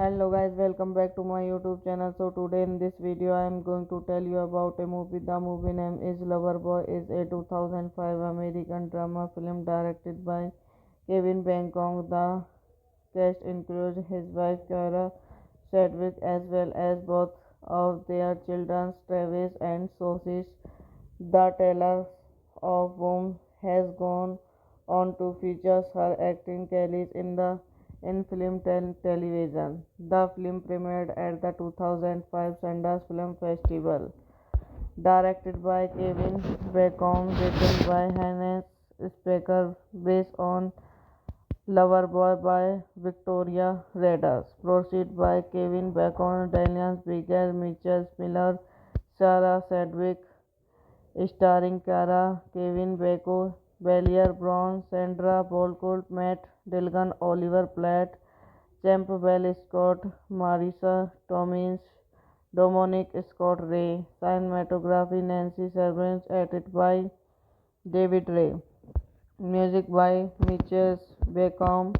Hello guys, welcome back to my YouTube channel. So today in this video I am going to tell you about a movie. The movie name is Loverboy. Is a 2005 American drama film directed by Kevin Bacon. The cast includes his wife Kara Sedgwick as well as both of their children Travis and Sophie. The teller of whom has gone on to feature her acting careers in film and television. The film premiered at the 2005 Sundance Film Festival. Directed by Kevin Bacon, written by Hannes Specker, based on Loverboy by Victoria Redders. Proceed by Kevin Bacon, Daniel Bigger, Mitchell Miller, Sarah Sedgwick, starring Cara, Kevin Bacon, Belier Brown, Sandra Bullock, Matt Dillon, Oliver Platt, Campbell Scott, Marisa Tomei, Dominic Scott Ray. Cinematography Nancy Servants, edited by David Ray. Music by Mitchell Bacon.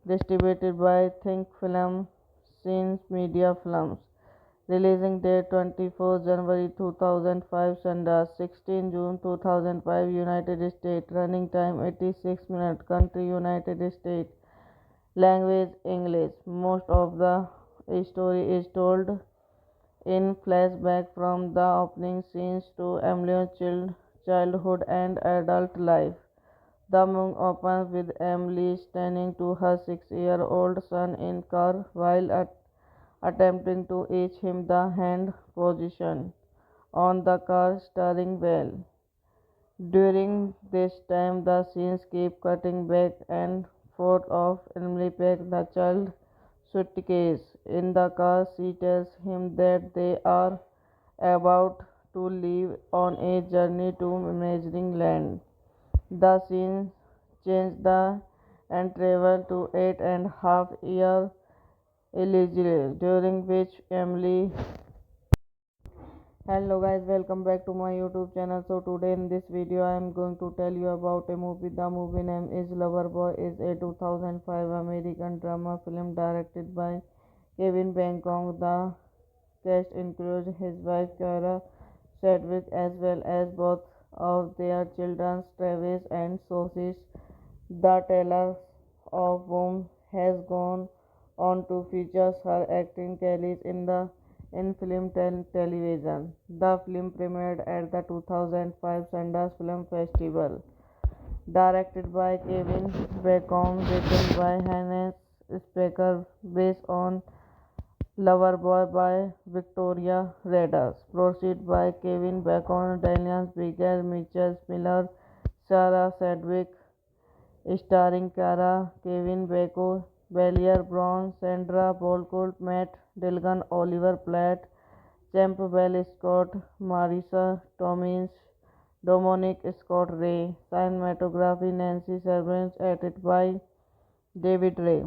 Distributed by Think Film, Scenes Media Films. Releasing date 24 January 2005, Sundance 16 June 2005, United States. Running time 86 minutes. Country United States. Language English. Most of the story is told in flashback from the opening scenes to Emily's childhood and adult life. The movie opens with Emily standing to her 6-year-old son in car while attempting to teach him the hand position on the car steering wheel. During this time, the scenes keep cutting back and forth of Emily packs the child suitcase in the car. She tells him that they are about to leave on a journey to imagining land. The scene changes and travel to 8.5 year Elizabeth, during which Emily. Hello guys, welcome back to my YouTube channel. So today in this video I am going to tell you about a movie. The movie name is Loverboy. Is a 2005 American drama film directed by Kevin Bacon. The cast includes his wife Kara Sedgwick as well as both of their children Travis and Sophie. The teller of whom has gone on to feature her acting careers in film and television. The film premiered at the 2005 Sundance Film Festival. Directed by Kevin Bacon, written by Hannes Specker, based on Loverboy by Victoria Redders. Proceed by Kevin Bacon, Daniel Bigger, Mitchell Miller, Sarah Sedgwick, starring Cara, Kevin Bacon, Belier Brown, Sandra Bullock, Matt Dillon, Oliver Platt, Campbell Scott, Marisa Tomins, Dominic Scott Ray, cinematography Nancy Servants, edited by David Ray,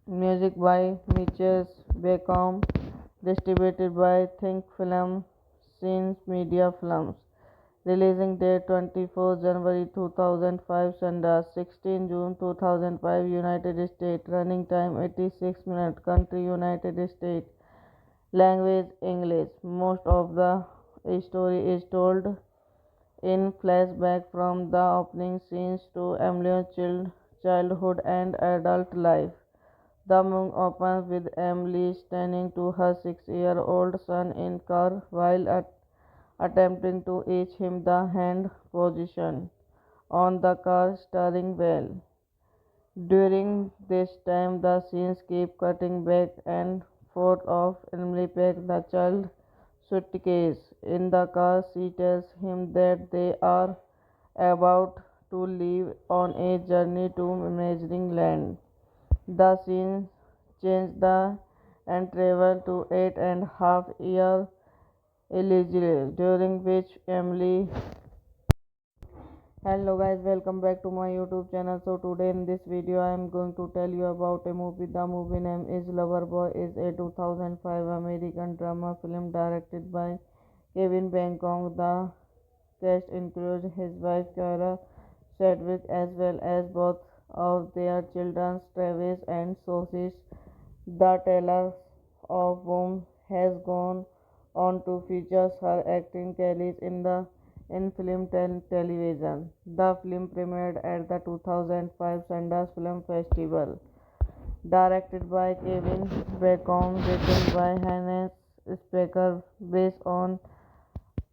music by Mitchell Beckham, distributed by Think Film, Scenes Media Films. Releasing date 24 January 2005, Sundance 16 June 2005, United States. Running time 86 minutes. Country United States. Language English. Most of the story is told in flashback from the opening scenes to Emily's childhood and adult life. The movie opens with Emily standing to her 6-year-old son in car while attempting to teach him the hand position on the car steering wheel. During this time, the scenes keep cutting back and forth of Emily packs the child suitcase in the car. She tells him that they are about to leave on a journey to imagining land. The scene change the and travel to 8.5 year eligible, during which Emily. Hello guys, welcome back to my YouTube channel. So today in this video I am going to tell you about a movie. The movie name is Loverboy. Is a 2005 American drama film directed by Kevin Bacon. The cast includes his wife Kara Sedgwick as well as both of their children Travis and Sophie. The teller of whom has gone on to feature her acting career in film and television. The film premiered at the 2005 Sundance Film Festival. Directed by Kevin Bacon, written by Hannes Specker, based on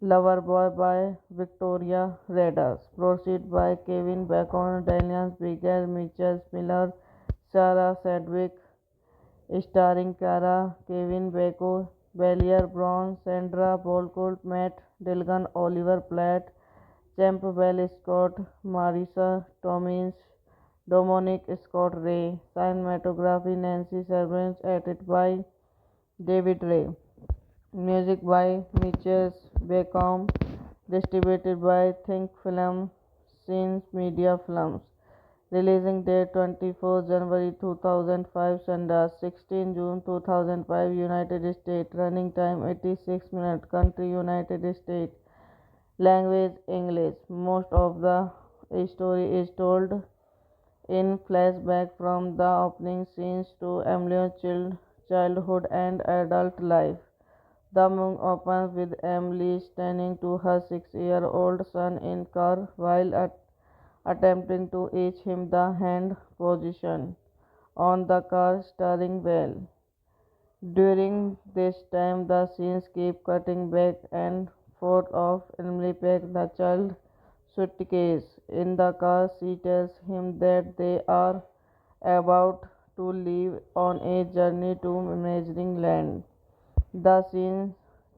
Loverboy by Victoria Redders. Proceed by Kevin Bacon, Daniel Bigger, Mitchell Miller, Sarah Sedgwick, starring Cara, Kevin Bacon, Belier Brown, Sandra Bullock, Matt Dillon, Oliver Platt, Campbell Scott, Marisa Tomins, Dominic Scott Ray, cinematography Nancy Servants, edited by David Ray, music by Mitchell Beckham, distributed by Think Film, Scenes Media Films. Releasing date 24 January 2005, Sundance 16 June 2005, United States. Running time 86 minutes. Country United States. Language English. Most of the story is told in flashback from the opening scenes to Emily's childhood and adult life. The movie opens with Emily standing to her 6-year-old son in car while attempting to teach him the hand position on the car steering wheel. During this time, the scenes keep cutting back and forth of Emily packs the child suitcase in the car. She tells him that they are about to leave on a journey to imagining land. The scene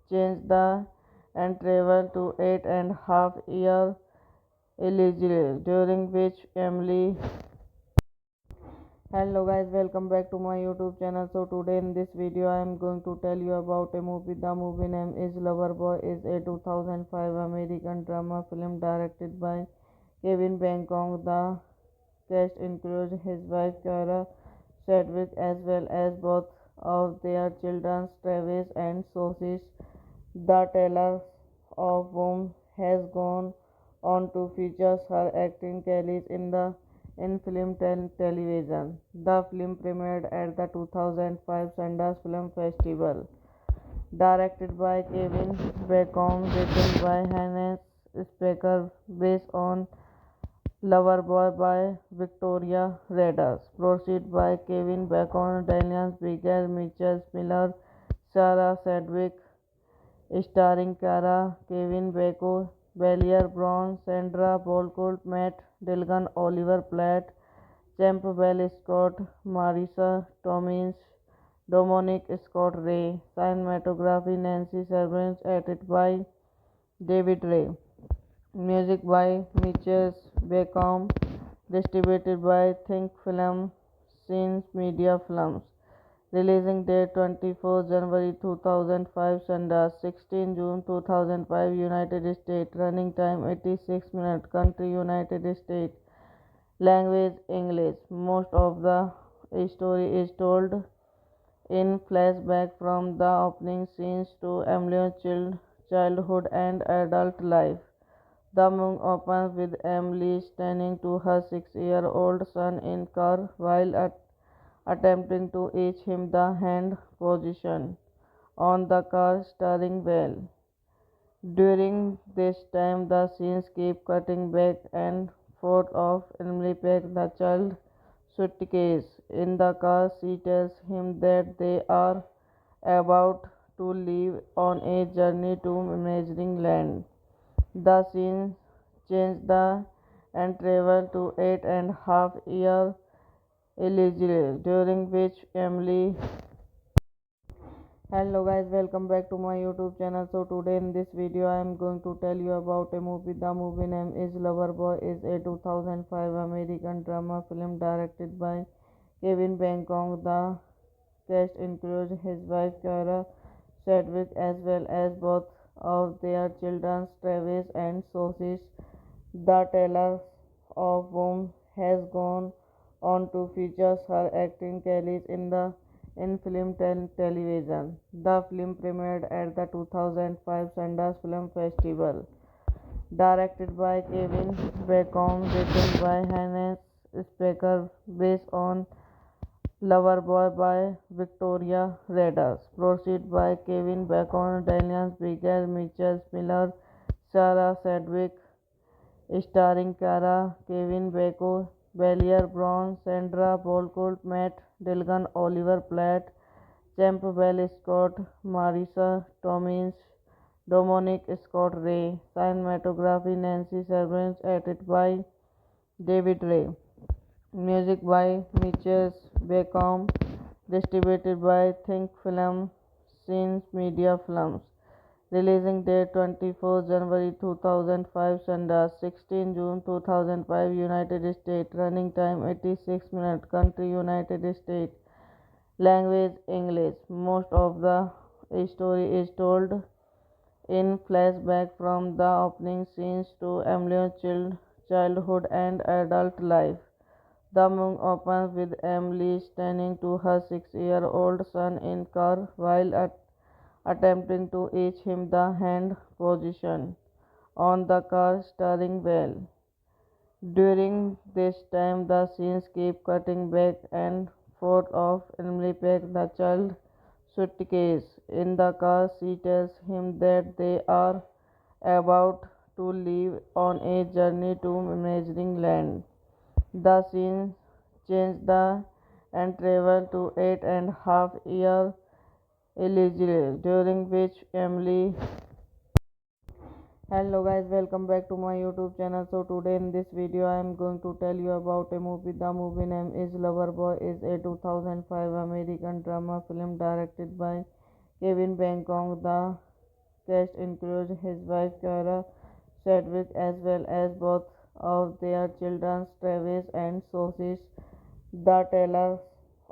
change the and travel to 8.5 year eligible, during which Emily. Hello guys, welcome back to my YouTube channel. So today in this video I am going to tell you about a movie. The movie name is Loverboy. Is a 2005 American drama film directed by Kevin Bacon. The cast includes his wife Kara Sedgwick as well as both of their children Travis and Sophie. The teller of whom has gone on to feature her acting career in film and television. The film premiered at the 2005 Sundance Film Festival. Directed by Kevin Bacon, written by Hannes Specker, based on Loverboy by Victoria Redders. Proceed by Kevin Bacon, Daniel Bigger, Mitchell Miller, Sarah Sedgwick, starring Cara, Kevin Bacon, Belier Brown, Sandra Bullock, Matt Dillon, Oliver Platt, Campbell Scott, Marisa Tomins, Dominic Scott Ray, cinematography Nancy Servants, edited by David Ray, music by Mitchell Beckham, distributed by Think Film, Scenes Media Films. Releasing date 24 January 2005, Sundance 16 June 2005, United States. Running time 86 minutes. Country United States. Language English. Most of the story is told in flashback from the opening scenes to Emily's childhood and adult life. The movie opens with Emily standing to her 6-year-old son in car while attempting to teach him the hand position on the car steering wheel. During this time, the scenes keep cutting back and forth of Emily packs the child suitcase in the car. She tells him that they are about to leave on a journey to imagining land. The scene change the and travel to 8.5 year Elizabeth, during which Emily. Hello guys, welcome back to my YouTube channel. So today in this video I am going to tell you about a movie. The movie name is Loverboy. Is a 2005 American drama film directed by Kevin Bacon. The cast includes his wife Kara Sedgwick as well as both of their children Travis and Sophie. The teller of whom has gone on to feature her acting career in film and television. The film premiered at the 2005 Sundance Film Festival. Directed by Kevin Bacon, written by Hannes Specker, based on Loverboy by Victoria Redders. Proceed by Kevin Bacon, Daniel Bigger, Mitchell Miller, Sarah Sedgwick, starring Cara, Kevin Bacon, Belier Brown, Sandra Bullock, Matt Dillon, Oliver Platt, Campbell Scott, Marisa Tomei, Dominic Scott Ray. Cinematography Nancy Servants, edited by David Ray. Music by Mitchell Bacon. Distributed by Think Film, Scenes Media Films. Releasing date 24 January 2005, Sundance 16 June 2005, United States. Running time 86 minutes. Country United States. Language English. Most of the story is told in flashback from the opening scenes to Emily's childhood and adult life. The movie opens with Emily standing to her 6-year-old son in car while attempting to teach him the hand position on the car steering wheel. During this time, the scenes keep cutting back and forth of Emily packs the child suitcase in the car. She tells him that they are about to leave on a journey to imagining land. The scene change the and travel to 8.5 year Elizabeth, during which Emily. Hello guys, welcome back to my YouTube channel. So today in this video I am going to tell you about a movie. The movie name is Loverboy. Is a 2005 American drama film directed by Kevin Bacon. The cast includes his wife Kara Sedgwick as well as both of their children Travis and Sophie. The teller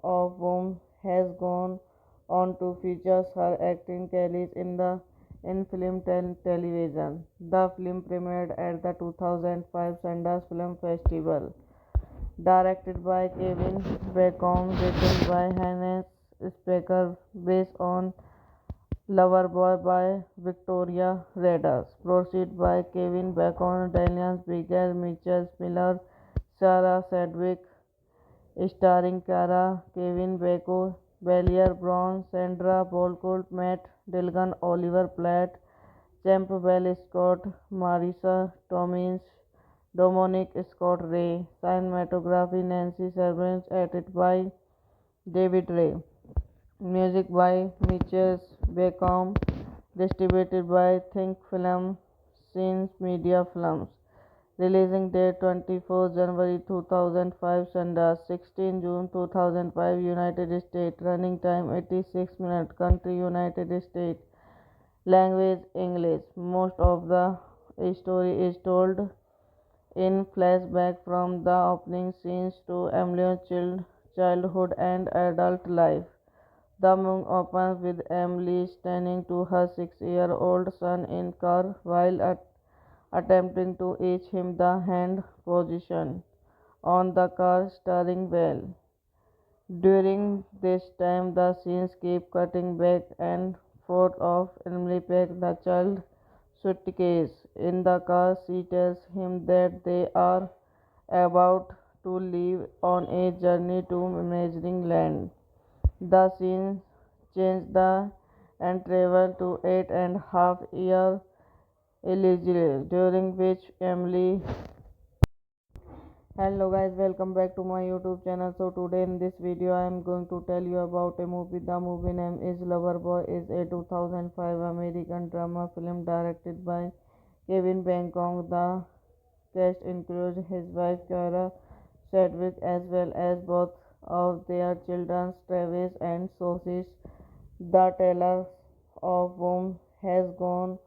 of whom has gone on to feature her acting career in film and television. The film premiered at the 2005 Sundance Film Festival. Directed by Kevin Bacon, written by Hannes Specker, based on Loverboy by Victoria Redders. Proceed by Kevin Bacon, Daniel Bigger, Mitchell Miller, Sarah Sedgwick, starring Cara, Kevin Bacon, Belier Brown, Sandra Bullock, Matt Dillon, Oliver Platt, Campbell Scott, Marisa Tomei, Dominic Scott Ray. Cinematography Nancy Servants, edited by David Ray. Music by Mitchell Bacon. Distributed by Think Film, Scenes Media Films. Releasing date 24 January 2005, Sundance 16 June 2005, United States. Running time 86 minutes. Country United States. Language English. Most of the story is told in flashback from the opening scenes to Emily's childhood and adult life. The movie opens with Emily standing to her 6-year-old son in car while attempting to teach him the hand position on the car steering wheel. During this time, the scenes keep cutting back and forth of Emily packed the child suitcase in the car. She tells him that they are about to leave on a journey to imagining land. The scene changes and travel to 8.5 year Elizabeth, during which Emily. Hello guys, welcome back to my YouTube channel. So today in this video I am going to tell you about a movie. The movie name is Loverboy. Is a 2005 American drama film directed by Kevin Bacon. The cast includes his wife Kara Sedgwick as well as both of their children Travis and Sophie. The teller of whom has gone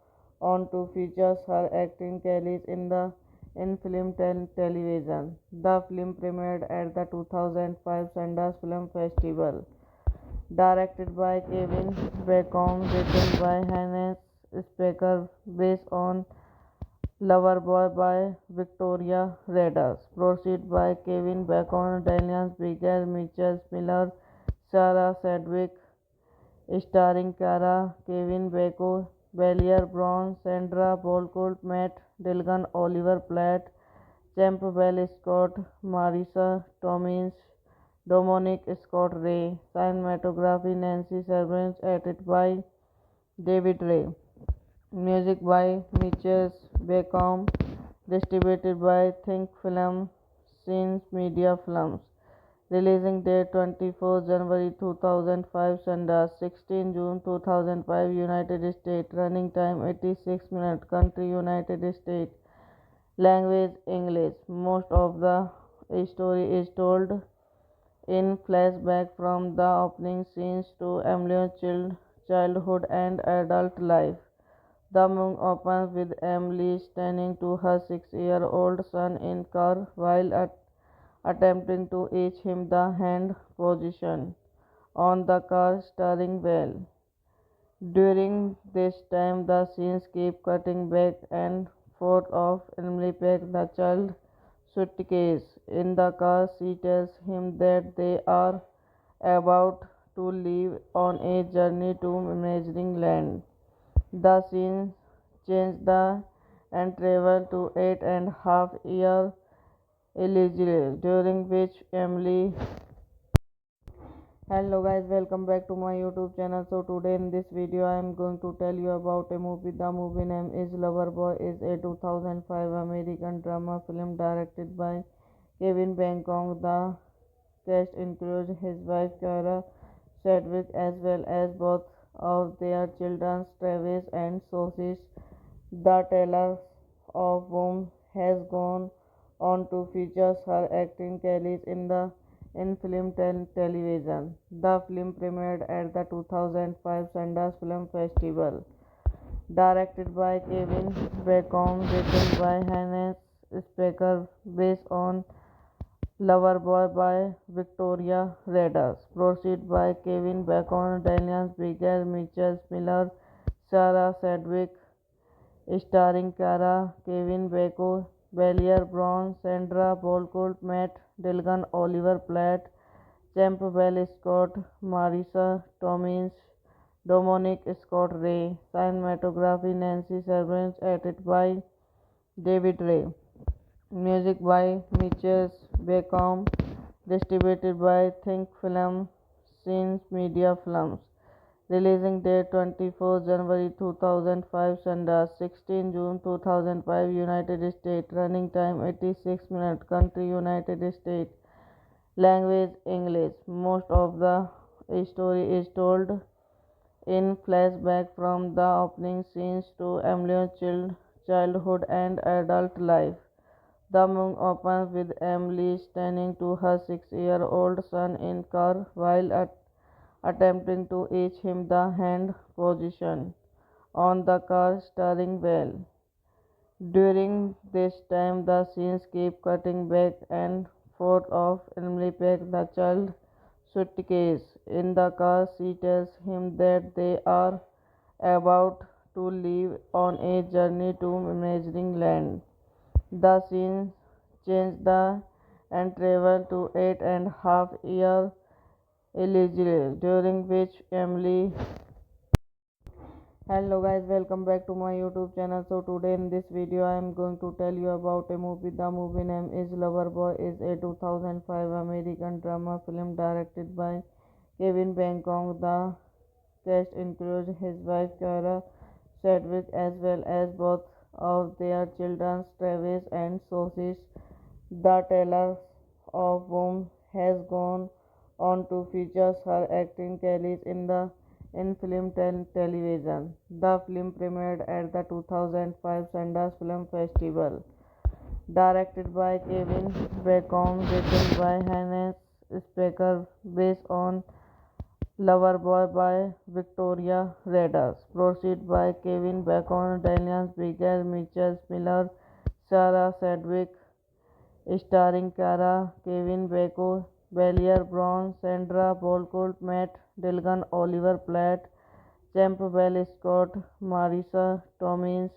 on to feature her acting career in film television. The film premiered at the 2005 Sundance Film Festival. Directed by Kevin Bacon, written by Hannes Specker, based on Loverboy by Victoria Redders. Proceed by Kevin Bacon, Daniel Bigger, Mitchell Miller, Sarah Sedgwick, starring Cara, Kevin Bacon, Belier Brown, Sandra Bullock, Matt Dillon, Oliver Platt, Campbell Scott, Marisa Tomei, Dominic Scott Ray. Cinematography Nancy Servants, edited by David Ray. Music by Mitchell Bacon. Distributed by Think Film, Scenes Media Films. Releasing date 24 January 2005, Sundance 16 June 2005, United States. Running time 86 minutes. Country United States. Language English. Most of the story is told in flashback from the opening scenes to Emily's childhood and adult life. The movie opens with Emily standing to her 6-year-old son in car while attempting to teach him the hand position on the car steering wheel. During this time, the scenes keep cutting back and forth of Emily packed the child suitcase in the car. She tells him that they are about to leave on a journey to imagining land. The scene changes and travel to 8.5 year Elizabeth, during which Emily. Hello guys, welcome back to my YouTube channel. So today in this video I am going to tell you about a movie. The movie name is Loverboy. Is a 2005 American drama film directed by Kevin Bacon. The cast includes his wife Kara Sedgwick as well as both of their children Travis and Sophie. The teller of whom has gone on to feature her acting career in film television. The film premiered at the 2005 Sundance Film Festival. Directed by Kevin Bacon, written by Hannes Specker, based on Loverboy by Victoria Redders. Proceed by Kevin Bacon, Daniel Bigger, Mitchell Miller, Sarah Sedgwick, starring Cara, Kevin Bacon, Belier Brown, Sandra Bullock, Matt Dillon, Oliver Platt, Campbell Scott, Marisa Tomei, Dominic Scott Ray. Cinematography Nancy Servants, edited by David Ray. Music by Mitchell Bacon. Distributed by Think Film, Scenes Media Films. Releasing date 24 January 2005, Sundance 16 June 2005, United States. Running time 86 minutes. Country United States. Language English. Most of the story is told in flashback from the opening scenes to Emily's childhood and adult life. The movie opens with Emily standing to her 6-year-old son in car while attempting to teach him the hand position on the car steering wheel. During this time, the scenes keep cutting back and forth of Emily packed the child suitcase in the car. She tells him that they are about to leave on a journey to imagining land. The scene changes and travel to 8.5 year Elijah, during which Emily. Hello guys, welcome back to my YouTube channel. So today in this video I am going to tell you about a movie. The movie name is Loverboy. Is a 2005 American drama film directed by Kevin Bacon. The cast includes his wife Kara Sedgwick as well as both of their children Travis and Sophie. The teller of whom has gone on to feature her acting career in film and television. The film premiered at the 2005 Sundance Film Festival. Directed by Kevin Bacon, written by Hannes Specker, based on Loverboy by Victoria Redders. Proceed by Kevin Bacon, Daniel Bigger, Mitchell Miller, Sarah Sedgwick, starring Cara, Kevin Bacon, Belier Brown, Sandra Bullock, Matt Dillon, Oliver Platt, Campbell Scott, Marisa Tomei,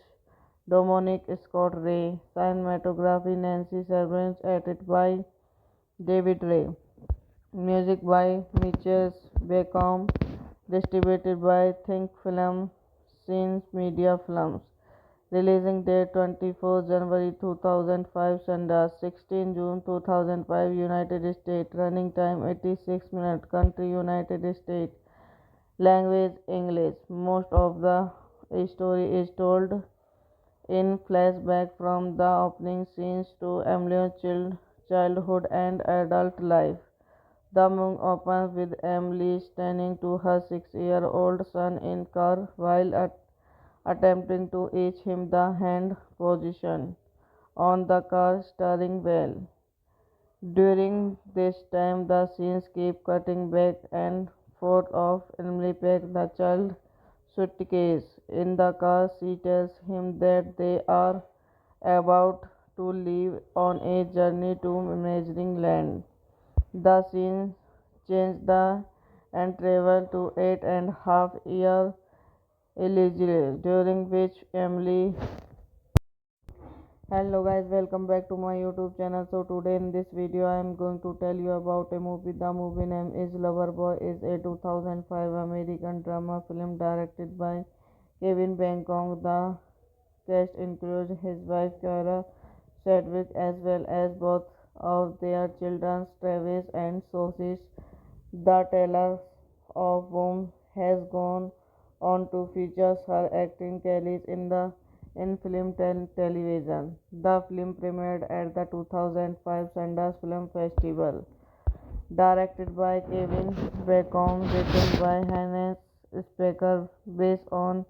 Dominic Scott Ray. Cinematography Nancy Servants, edited by David Ray. Music by Mitchell Bacon, distributed by Think Film, Scenes Media Films. Releasing date 24 January 2005, Sundance 16 June 2005, United States. Running time 86 minutes. Country United States. Language English. Most of the story is told in flashback from the opening scenes to Emily's childhood and adult life. The movie opens with Emily standing to her 6-year-old son in car while attempting to teach him the hand position on the car steering wheel. During this time, the scenes keep cutting back and forth of Emily packed the child suitcase in the car. She tells him that they are about to leave on a journey to imagining land. The scene changes and travel to 8.5 year Elijah, during which Emily. Hello guys, welcome back to my YouTube channel. So today in this video I am going to tell you about a movie. The movie name is Loverboy. Is a 2005 American drama film directed by Kevin Bacon. The cast includes his wife Kara Sedgwick as well as both of their children Travis and Sophie. The teller of whom has gone on to feature her acting career in film and television. The film premiered at the 2005 Sundance Film Festival. Directed by Kevin Bacon, written by Hannes Specker, based on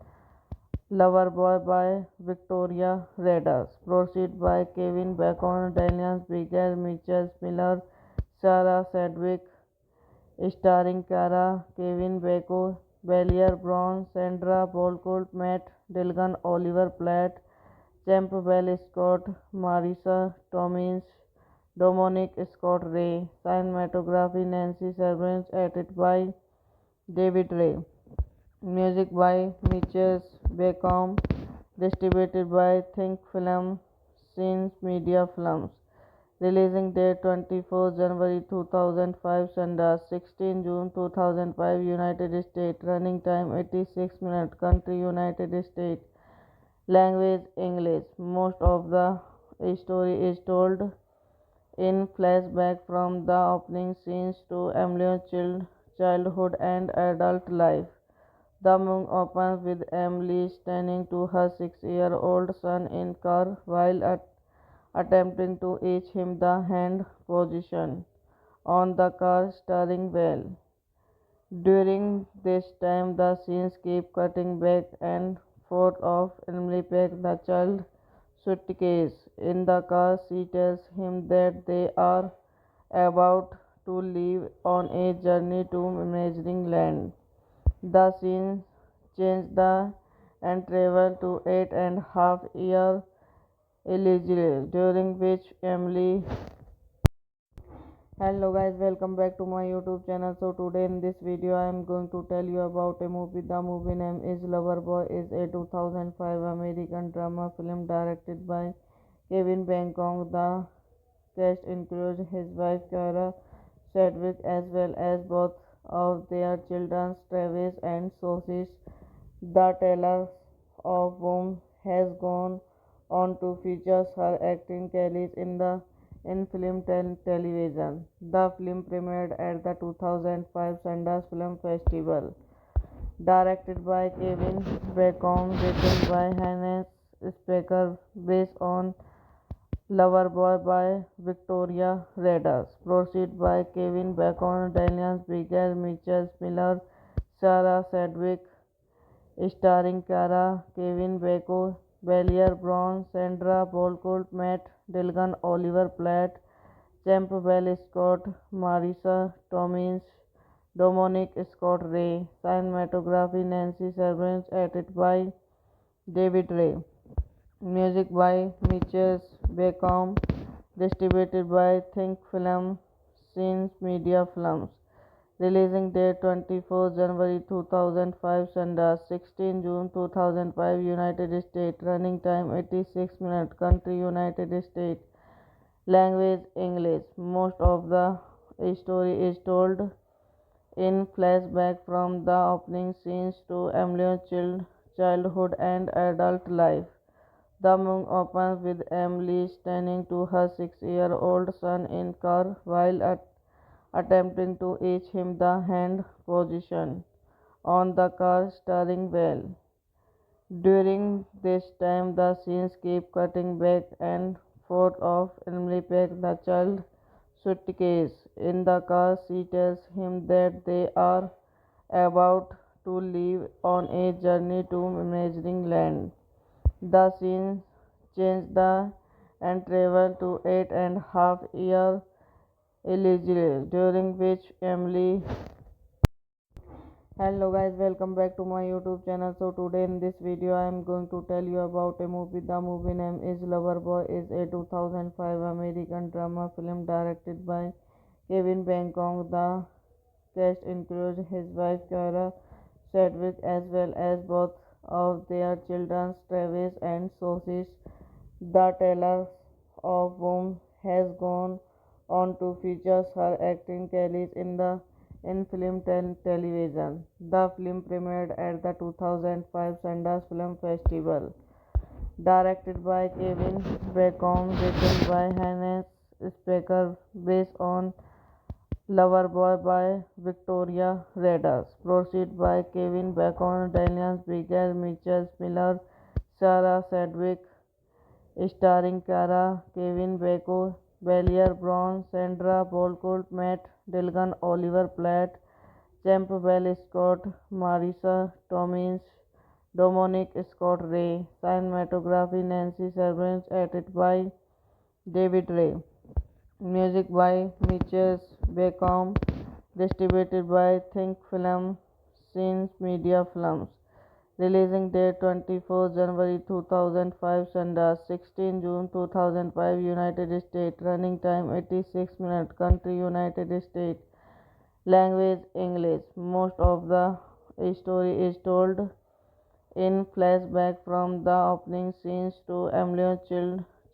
Loverboy by Victoria Redders. Proceed by Kevin Bacon, Daniel Bigger, Mitchell Miller, Sarah Sedgwick, starring Cara, Kevin Bacon, Belier Brown, Sandra Bullock, Matt Dillon, Oliver Platt, Campbell Scott, Marisa Tomei, Dominic Scott Ray. Cinematography Nancy Servants, edited by David Ray. Music by Mitchell Bacon, distributed by Think Film, Scenes Media Films. Releasing date 24 January 2005, Sundance 16 June 2005, United States. Running time 86 minutes. Country United States. Language English. Most of the story is told in flashback from the opening scenes to Emily's childhood and adult life. The movie opens with Emily standing to her 6-year-old son in car while attempting to teach him the hand position on the car steering wheel. During this time, the scenes keep cutting back and forth of Emily packed the child suitcase in the car. She tells him that they are about to leave on a journey to imagining land. The scene changes and travel to 8.5 year Elijah, during which Emily. Hello guys, welcome back to my YouTube channel. So today in this video I am going to tell you about a movie. The movie name is Loverboy. Is a 2005 American drama film directed by Kevin Bacon. The cast includes his wife Kara Sedgwick as well as both of their children Travis and Sophie. The teller of whom has gone on to feature her acting career in film and television. The film premiered at the 2005 Sundance Film Festival. Directed by Kevin Bacon, written by Hannes Specker, based on Loverboy by Victoria Redders. Proceed by Kevin Bacon, Daniel Bigger, Mitchell Miller, Sarah Sedgwick, starring Cara, Kevin Bacon, Belier Brown, Sandra Bullock, Matt Dillon, Oliver Platt, Campbell Scott, Marisa Tomei, Dominic Scott Ray. Cinematography Nancy Servants, edited by David Ray. Music by Mitchell Bacon. Distributed by Think Film, Scenes Media Films. Releasing date 24 January 2005, Sundance 16 June 2005, United States. Running time 86 minutes. Country United States. Language English. Most of the story is told in flashback from the opening scenes to Emily's childhood and adult life. The movie opens with Emily standing to her 6-year-old son in car while attempting to teach him the hand position on the car steering wheel. During this time, the scenes keep cutting back and forth of Emily packs the child suitcase in the car. She tells him that they are about to leave on a journey to Imagining Land. The scene changes and travel to 8.5 year Elizabeth, during which Emily. Hello guys, welcome back to my YouTube channel. So today in this video I am going to tell you about a movie. The movie name is Loverboy. Is a 2005 American drama film directed by Kevin Bacon. The cast includes his wife Kara Sedgwick as well as both of their children Travis and Sophie. The teller of whom has gone on to feature her acting career in film and television. The film premiered at the 2005 Sundance Film Festival. Directed by Kevin Bacon, written by Hannes Specker, based on Loverboy by Victoria Redders. Proceed by Kevin Bacon, Daniel Bigger, Mitchell Miller, Sarah Sedgwick, starring Cara, Kevin Bacon, Belier Brown, Sandra Bullock, Matt Dillon, Oliver Platt, Campbell Scott, Marisa Tomei, Dominic Scott Ray. Cinematography Nancy Servants, edited by David Ray. Music by Mitchell Bacon. Distributed by Think Film, Scenes Media Films. Releasing date 24 January 2005, Sundance 16 June 2005, United States. Running time 86 minutes. Country United States. Language English. Most of the story is told in flashback from the opening scenes to Emily's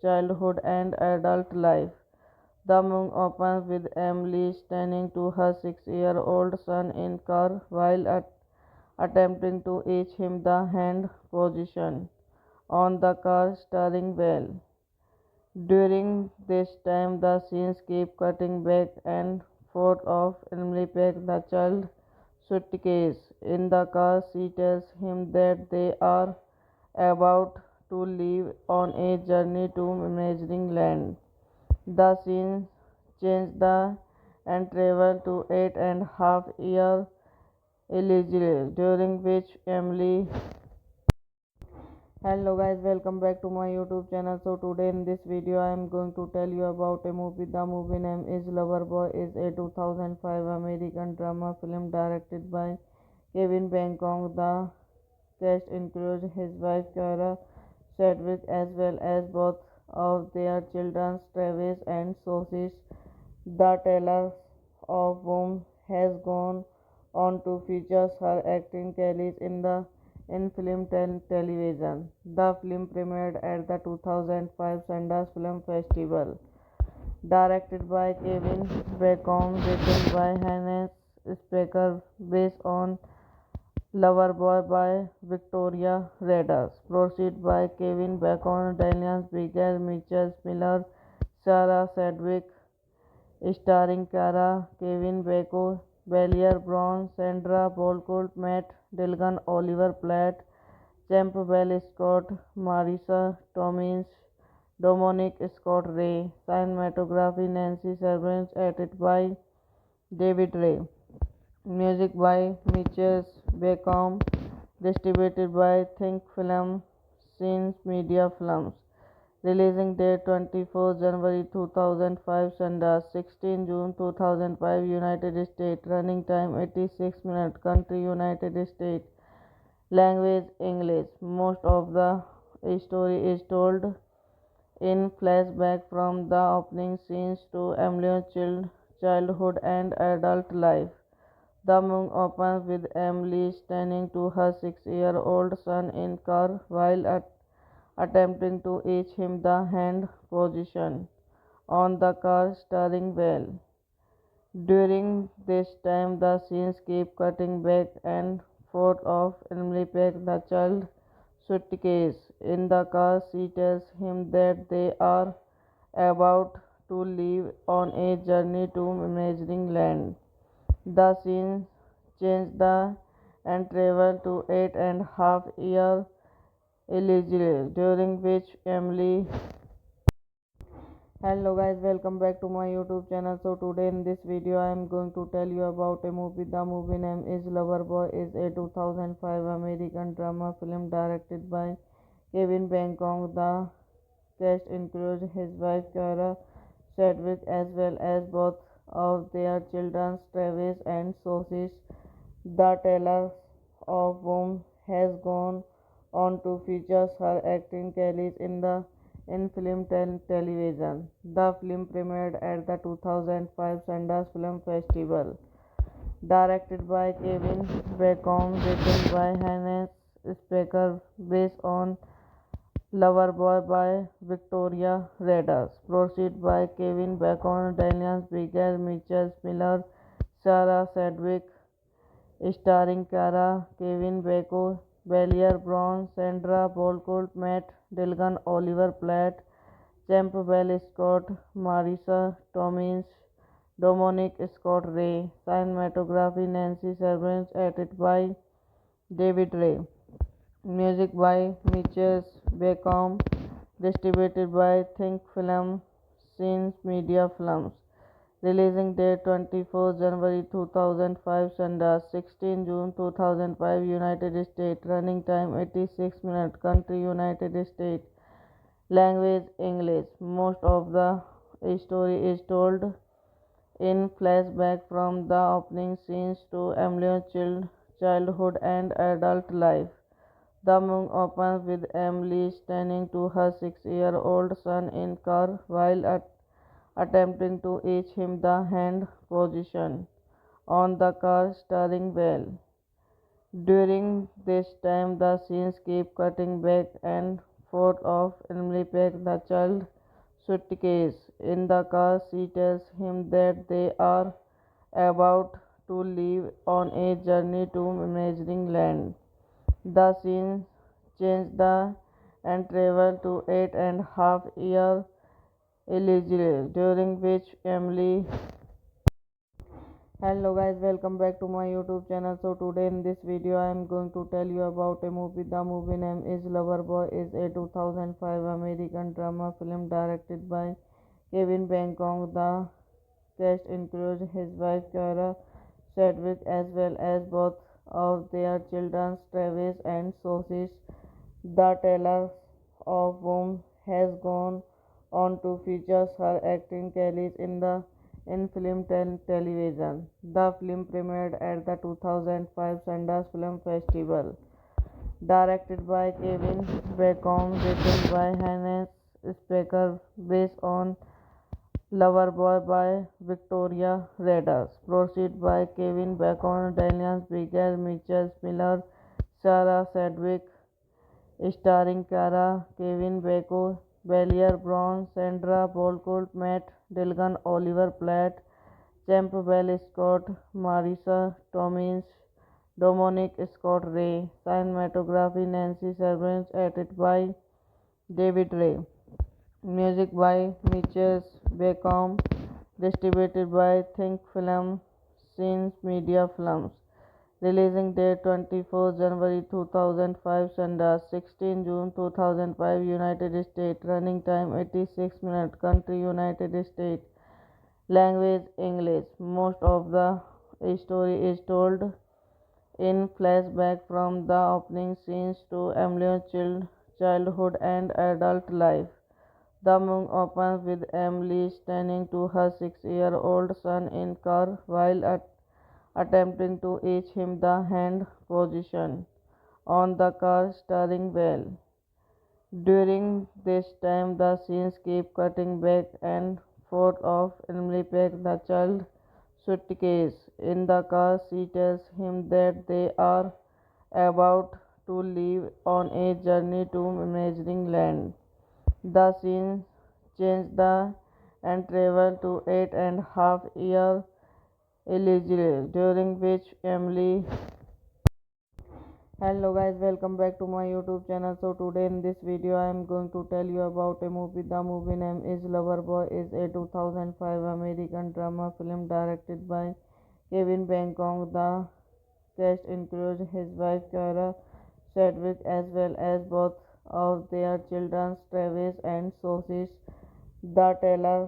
childhood and adult life. The movie opens with Emily standing to her 6-year-old son in car while attempting to teach him the hand position on the car steering wheel. During this time, the scenes keep cutting back and forth of Emily packs the child suitcase in the car. She tells him that they are about to leave on a journey to Imagining Land. The scene changes and travel to 8.5 year Elizabeth, during which Emily. Hello guys, welcome back to my YouTube channel. So today in this video I am going to tell you about a movie. The movie name is Loverboy. Is a 2005 American drama film directed by Kevin Bacon. The cast includes his wife Kara Sedgwick as well as both of their children Travis and Sophie. The teller of whom has gone on to feature her acting career in film and television. The film premiered at the 2005 Sundance Film Festival. Directed by Kevin Bacon, written by Hannes Specker, based on Loverboy by Victoria Redders. Proceed by Kevin Bacon, Daniel Bigger, Mitchell Miller, Sarah Sedgwick, starring Cara, Kevin Bacon, Belier Brown, Sandra Bullock, Matt Dillon, Oliver Platt, Campbell Scott, Marisa Tomei, Dominic Scott Ray. Cinematography Nancy Servants, edited by David Ray. Music by Mitchell Bacon. Distributed by Think Film, Scenes Media Films. Releasing date 24 January 2005, Sundance 16 June 2005, United States. Running time 86 minutes. Country United States. Language English. Most of the story is told in flashback from the opening scenes to Emily's childhood and adult life. The movie opens with Emily standing to her 6-year-old son in car while attempting to teach him the hand position on the car steering wheel. During this time, the scenes keep cutting back and forth of Emily packs the child suitcase in the car. She tells him that they are about to leave on a journey to imagining land. The scene change and travel to 8.5 year Elizabeth, during which Emily. Hello guys, welcome back to my YouTube channel. So today in this video I am going to tell you about a movie. The movie name is Loverboy. Is a 2005 American drama film directed by Kevin Bacon. The cast includes his wife Cara Sedgwick as well as both of their children Travis and Sophie. The teller of whom has gone on to feature her acting career in film and television. The film premiered at the 2005 Sundance Film Festival. Directed by Kevin Bacon, written by Hannes Specker, based on Loverboy by Victoria Redders. Proceed by Kevin Bacon, Daniel Bigger, Mitchell Miller, Sarah Sedgwick, starring Cara, Kevin Bacon, Belier Brown, Sandra Bullock, Matt Dillon, Oliver Platt, Campbell Scott, Marisa Tomei, Dominic Scott Ray. Cinematography Nancy Servants, edited by David Ray. Music by Mitchell Bacon. Distributed by Think Film, Scenes Media Films. Releasing date 24 January 2005, Sundance 16 June 2005, United States. Running time 86 minutes. Country United States. Language English. Most of the story is told in flashback from the opening scenes to Emily's childhood and adult life. The movie opens with Emily standing to her 6-year-old son in car while attempting to teach him the hand position on the car steering wheel. During this time, the scenes keep cutting back and forth of Emily packs the child suitcase in the car. She tells him that they are about to leave on a journey to imagining land. The scene change and travel to 8.5 year Elizabeth, during which Emily. Hello guys, welcome back to my YouTube channel. So today in this video I am going to tell you about a movie. The movie name is Loverboy. Is a 2005 American drama film directed by Kevin Bacon. The cast includes his wife Cara Sedgwick as well as both of their children Travis and Sophie. The teller of whom has gone on to feature her acting career in film and television. The film premiered at the 2005 Sundance Film Festival. Directed by Kevin Bacon, written by Hannes Specker, based on Loverboy by Victoria Redders. Proceed by Kevin Bacon, Daniel Bigger, Mitchell Miller, Sarah Sedgwick, starring Cara, Kevin Bacon, Belier Brown, Sandra Bolcolt, Matt Dillon, Oliver Platt, Campbell Scott, Marisa Tomins, Dominic Scott Ray. Cinematography Nancy Servants, edited by David Ray. Music by Mitchell Bacon. Distributed by Think Film, Scenes Media Films. Releasing date 24 January 2005, Sundance 16 June 2005, United States. Running time 86 minutes. Country United States. Language English. Most of the story is told in flashback from the opening scenes to Emily's childhood and adult life. The movie opens with Emily standing to her 6-year-old son in car while attempting to teach him the hand position on the car steering wheel. During this time, the scenes keep cutting back and forth of Emily packs the child suitcase in the car. She tells him that they are about to leave on a journey to imagining land. The scene change the and travel to 8.5 year Elizabeth, during which Emily. Hello guys, welcome back to my YouTube channel. So today in this video I am going to tell you about a movie. The movie name is Loverboy. Is a 2005 American drama film directed by Kevin Bacon. The cast includes his wife Cara Sedgwick as well as both of their children Travis and Sophie. The teller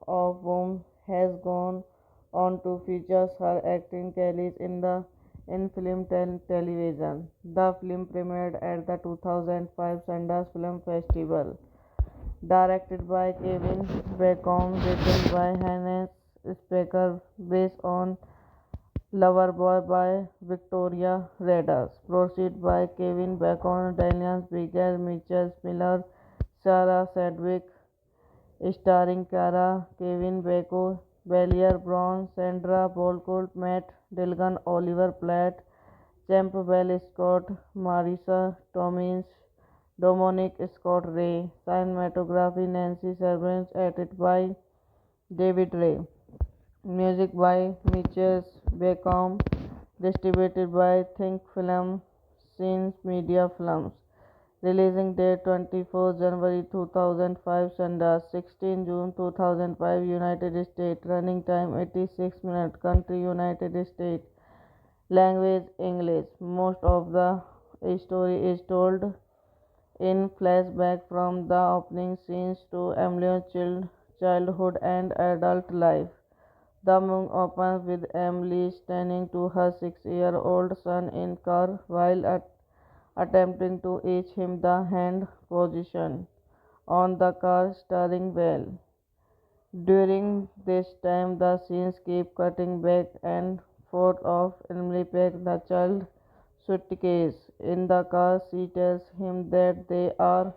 of whom has gone on to feature her acting career in film and television. The film premiered at the 2005 Sundance Film Festival. Directed by Kevin Bacon, written by Hannes Specker, based on Loverboy by Victoria Redders. Proceed by Kevin Bacon, Daniel Bigger, Mitchell Miller, Sarah Sedgwick, starring Cara, Kevin Bacon, Belier Brown, Sandra Bolcolt, Matt Dillon, Oliver Platt, Campbell Scott, Marisa Tomins, Dominic Scott Ray. Cinematography Nancy Servants, edited by David Ray. Music by Mitchell Bacon. Distributed by Think Film, Scenes Media Films. Releasing date 24 January 2005, Sundance 16 June 2005, United States. Running time 86 minutes. Country United States. Language English. Most of the story is told in flashback from the opening scenes to Emily's childhood and adult life. The movie opens with Emily standing to her 6-year-old son in car while attempting to teach him the hand position on the car steering wheel. During this time, the scenes keep cutting back and forth of Emily packs the child suitcase in the car. She tells him that they are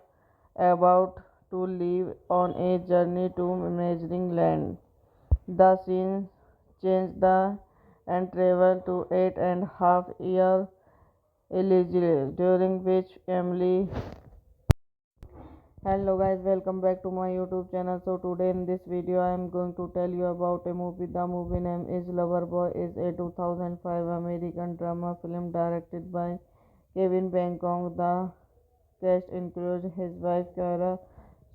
about to leave on a journey to imagining land. The scene change the and travel to 8.5 year Elizabeth, during which Emily. Hello guys, welcome back to my YouTube channel. So today in this video I am going to tell you about a movie. The movie name is Loverboy. Is a 2005 American drama film directed by Kevin Bacon. The cast includes his wife Cara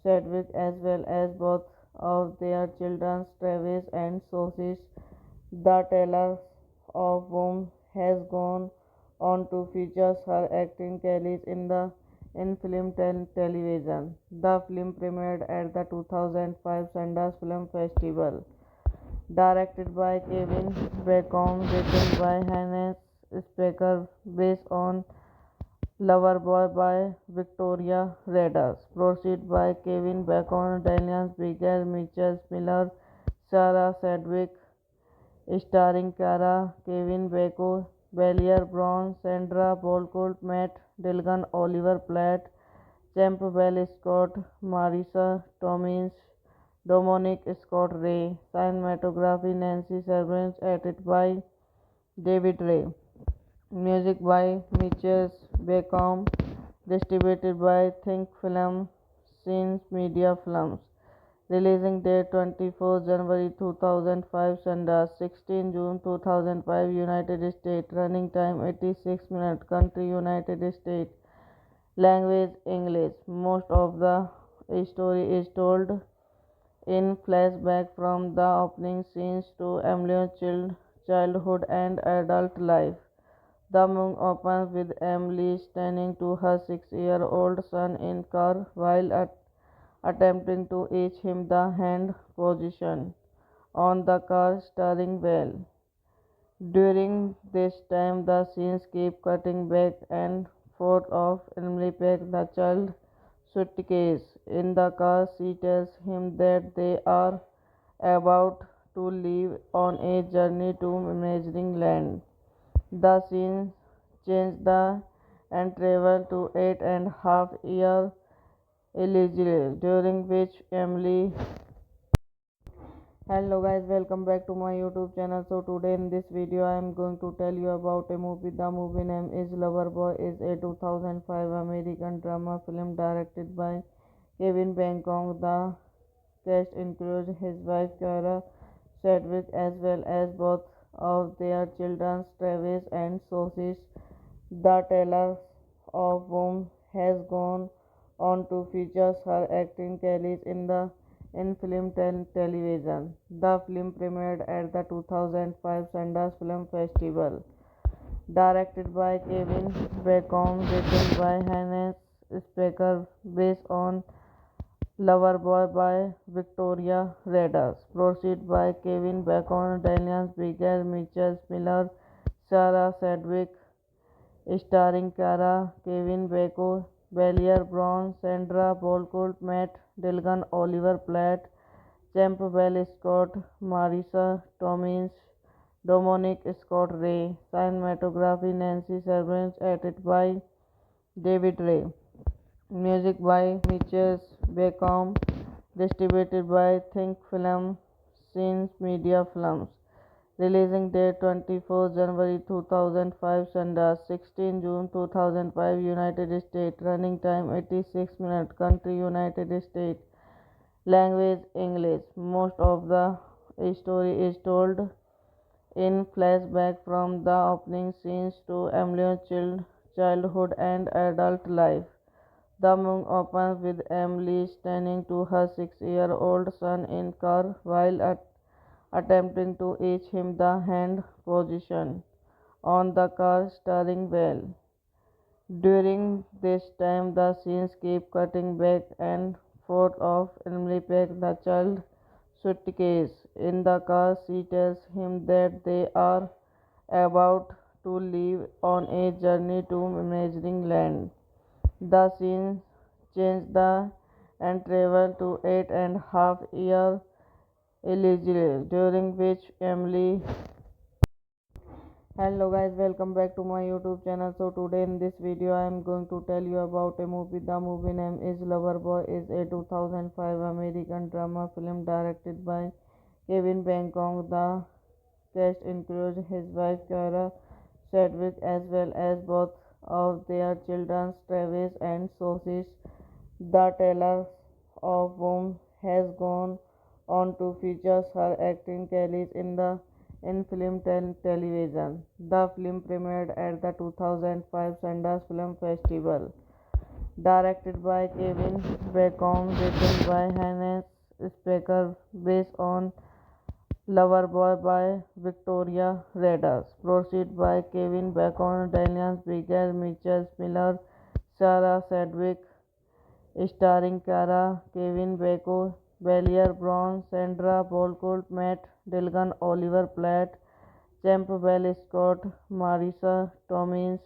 Sedgwick as well as both of their children Travis and Sophie. The teller of whom has gone on to feature her acting career in film and television. The film premiered at the 2005 Sundance Film Festival. Directed by Kevin Bacon, written by Hannes Specker, based on Loverboy by Victoria Redders. Proceed by Kevin Bacon, Daniel Bigger, Mitchell Miller, Sarah Sedgwick, starring Cara, Kevin Bacon, Belier Brown, Sandra Bolcolt, Matt Dillon, Oliver Platt, Campbell Scott, Marisa Tomins, Dominic Scott Ray. Cinematography Nancy Servants. Edited by David Ray. Music by Mitchell Bacon. Distributed by Think Film Scenes Media Films. Releasing date 24 January 2005, Sundance 16 June 2005, United States. Running time 86 minutes. Country United States. Language English. Most of the story is told in flashback from the opening scenes to Emily's childhood and adult life. The movie opens with Emily standing to her 6-year-old son in car while attempting to teach him the hand position on the car steering wheel. During this time, the scenes keep cutting back and forth of Emily packs the child suitcase in the car. She tells him that they are about to leave on a journey to Imagining Land. The scene changes and travel to 8.5 year Elizabeth, during which Emily. Hello guys, welcome back to my YouTube channel. So today in this video I am going to tell you about a movie. The movie name is Loverboy. Is a 2005 American drama film directed by Kevin Bacon. The cast includes his wife Kara Sedgwick as well as both of their children Travis and Sophie. The teller of whom has gone on to feature her acting career in film television. The film premiered at the 2005 Sundance Film Festival. Directed by Kevin Bacon, written by Hannes Specker, based on Loverboy by Victoria Redders. Proceed by Kevin Bacon, Daniel Bigger, Mitchell Miller, Sarah Sedgwick, starring Cara, Kevin Bacon, Belier Brown, Sandra Bullock, Matt Dillon, Oliver Platt, Campbell Scott, Marisa Tomei, Dominic Scott Ray. Cinematography Nancy Servants. Edited by David Ray. Music by Mitchell Bacon. Distributed by Think Film Scenes Media Films. Releasing date 24 January 2005, Sundance 16 June 2005, United States. Running time 86 minutes. Country United States. Language English. Most of the story is told in flashback from the opening scenes to Emily's childhood and adult life. The movie opens with Emily standing to her 6-year-old son in car while attempting to teach him the hand position on the car steering wheel. During this time, the scenes keep cutting back and forth of Emily packs the child suitcase in the car. She tells him that they are about to leave on a journey to Imagining Land. The scene changes and travel to 8.5 year Elizabeth, during which Emily. Hello guys, welcome back to my YouTube channel. So today in this video I am going to tell you about a movie. The movie name is Loverboy. Is a 2005 American drama film directed by Kevin Bacon. The cast includes his wife Kara Sedgwick as well as both of their children Travis and Sophie. The teller of whom has gone on to feature her acting career in film television. The film premiered at the 2005 Sundance Film Festival. Directed by Kevin Bacon, written by Hannes Specker, based on Loverboy by Victoria Redders. Proceed by Kevin Bacon, Daniel Bigger, Mitchell Miller, Sarah Sedgwick, starring Cara, Kevin Bacon, Belier Brown, Sandra Bullock, Matt Dillon, Oliver Platt, Campbell Scott, Marisa Tomei,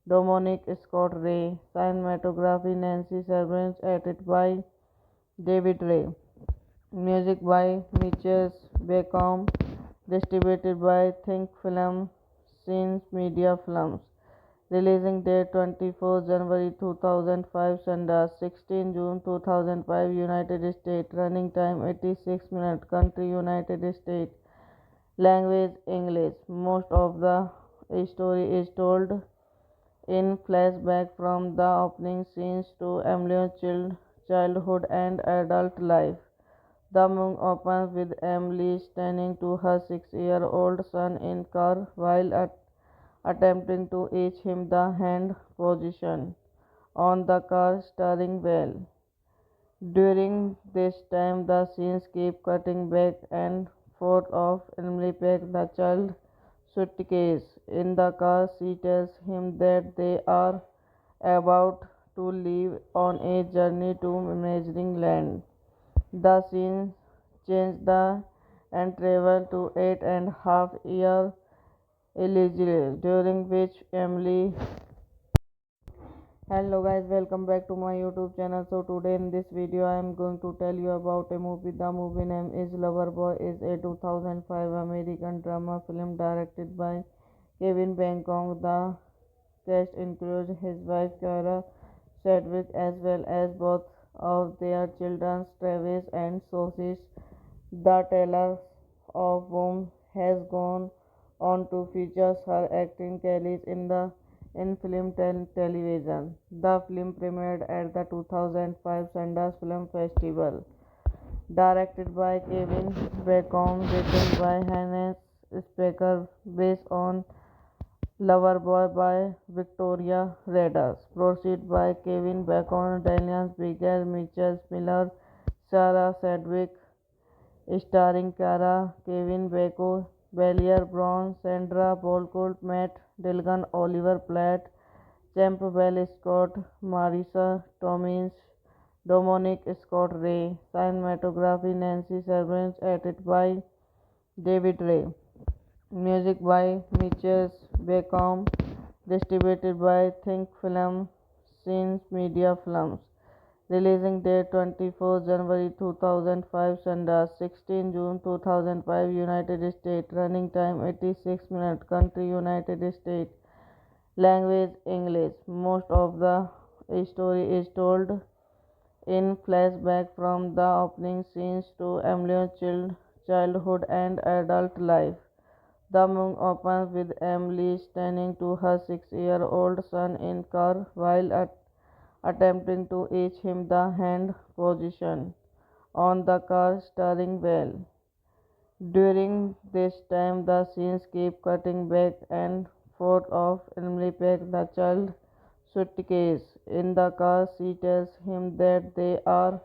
Dominic Scott Ray. Cinematography Nancy Servants. Edited by David Ray. Music by Mitchell Bacon. Distributed by Think Film Scenes Media Films. Releasing date 24 January 2005, Sundance 16 June 2005, United States. Running time 86 minutes. Country United States. Language English. Most of the story is told in flashback from the opening scenes to Emily's childhood and adult life. The movie opens with Emily standing to her 6-year-old son in car while attempting to teach him the hand position on the car steering wheel. During this time, the scenes keep cutting back and forth of Emily packed the child suitcase in the car. She tells him that they are about to leave on a journey to imagining land. The scene changes and travel to 8.5 year eligible, during which Emily. Hello guys, welcome back to my YouTube channel. So today in this video I am going to tell you about a movie. The movie name is Loverboy. Is a 2005 American drama film directed by Kevin Bacon. The cast includes his wife Kara Sedgwick as well as both of their children Travis and Sophie. The teller of whom has gone on to feature her acting career in film and television. The film premiered at the 2005 Sundance Film Festival. Directed by Kevin Bacon, written by Hannes Specker, based on Loverboy by Victoria Redders. Proceed by Kevin Bacon, Daniel Bigger, Mitchell Miller, Sarah Sedgwick, starring Cara, Kevin Bacon, Belier Brown, Sandra Bullock, Matt Dillon, Oliver Platt, Campbell Scott, Marisa Tomei, Dominic Scott Ray. Cinematography Nancy Servants, edited by David Ray. Music by Mitchell Bacon. Distributed by Think Film, Scenes Media Films. Releasing date 24 January 2005, Sundance 16 June 2005, United States. Running time 86 minutes. Country United States. Language English. Most of the story is told in flashback from the opening scenes to Emily's childhood and adult life. The movie opens with Emily standing to her 6-year-old son in car while attempting to teach him the hand position on the car steering wheel. During this time, the scenes keep cutting back and forth of Emily packed the child suitcase in the car. She tells him that they are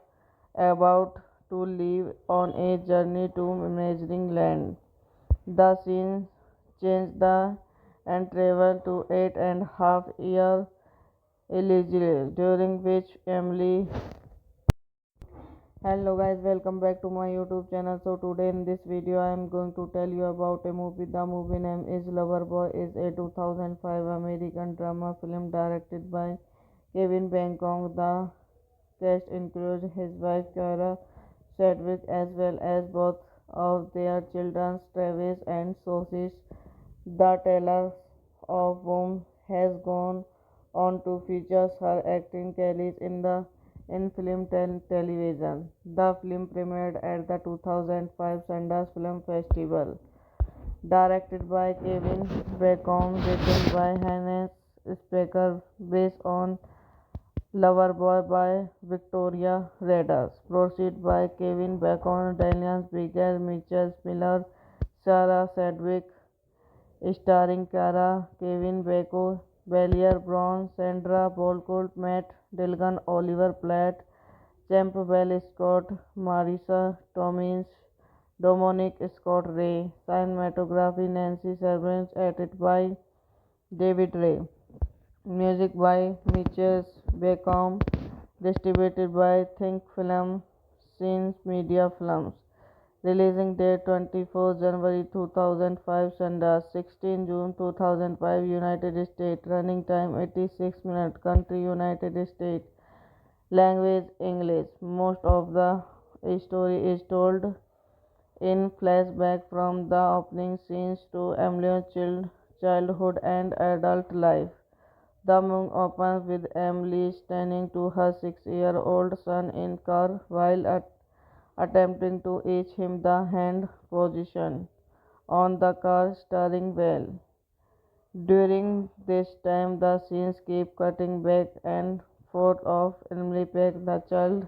about to leave on a journey to imagining land. The scene changes and travel to 8.5 year eligible, during which Emily. Hello guys, welcome back to my YouTube channel. So today in this video I am going to tell you about a movie. The movie name is Loverboy. Is a 2005 American drama film directed by Kevin Bacon. The cast includes his wife Kara Sedgwick as well as both of their children Travis and Sophie. The teller of whom has gone on to feature her acting career in film and television. The film premiered at the 2005 Sundance Film Festival. Directed by Kevin Bacon, written by Hannes Specker, based on Loverboy by Victoria Redders. Proceed by Kevin Bacon, Daniel Bigger, Mitchell Miller, Sarah Sedgwick, starring Cara, Kevin Bacon, Belier Brown, Sandra Bullock, Matt Dillon, Oliver Platt, Campbell Scott, Marisa Tomei, Dominic Scott Ray. Cinematography Nancy Servants, edited by David Ray. Music by Mitchell Bacon. Distributed by Think Film, Scenes Media Films. Releasing date 24 January 2005, Sundance 16 June 2005, United States. Running time 86 minutes. Country United States. Language English. Most of the story is told in flashback from the opening scenes to Emily's childhood and adult life. The movie opens with Emily standing to her 6-year-old son in car while attempting to teach him the hand position on the car steering wheel. During this time, the scenes keep cutting back and forth of Emily pack the child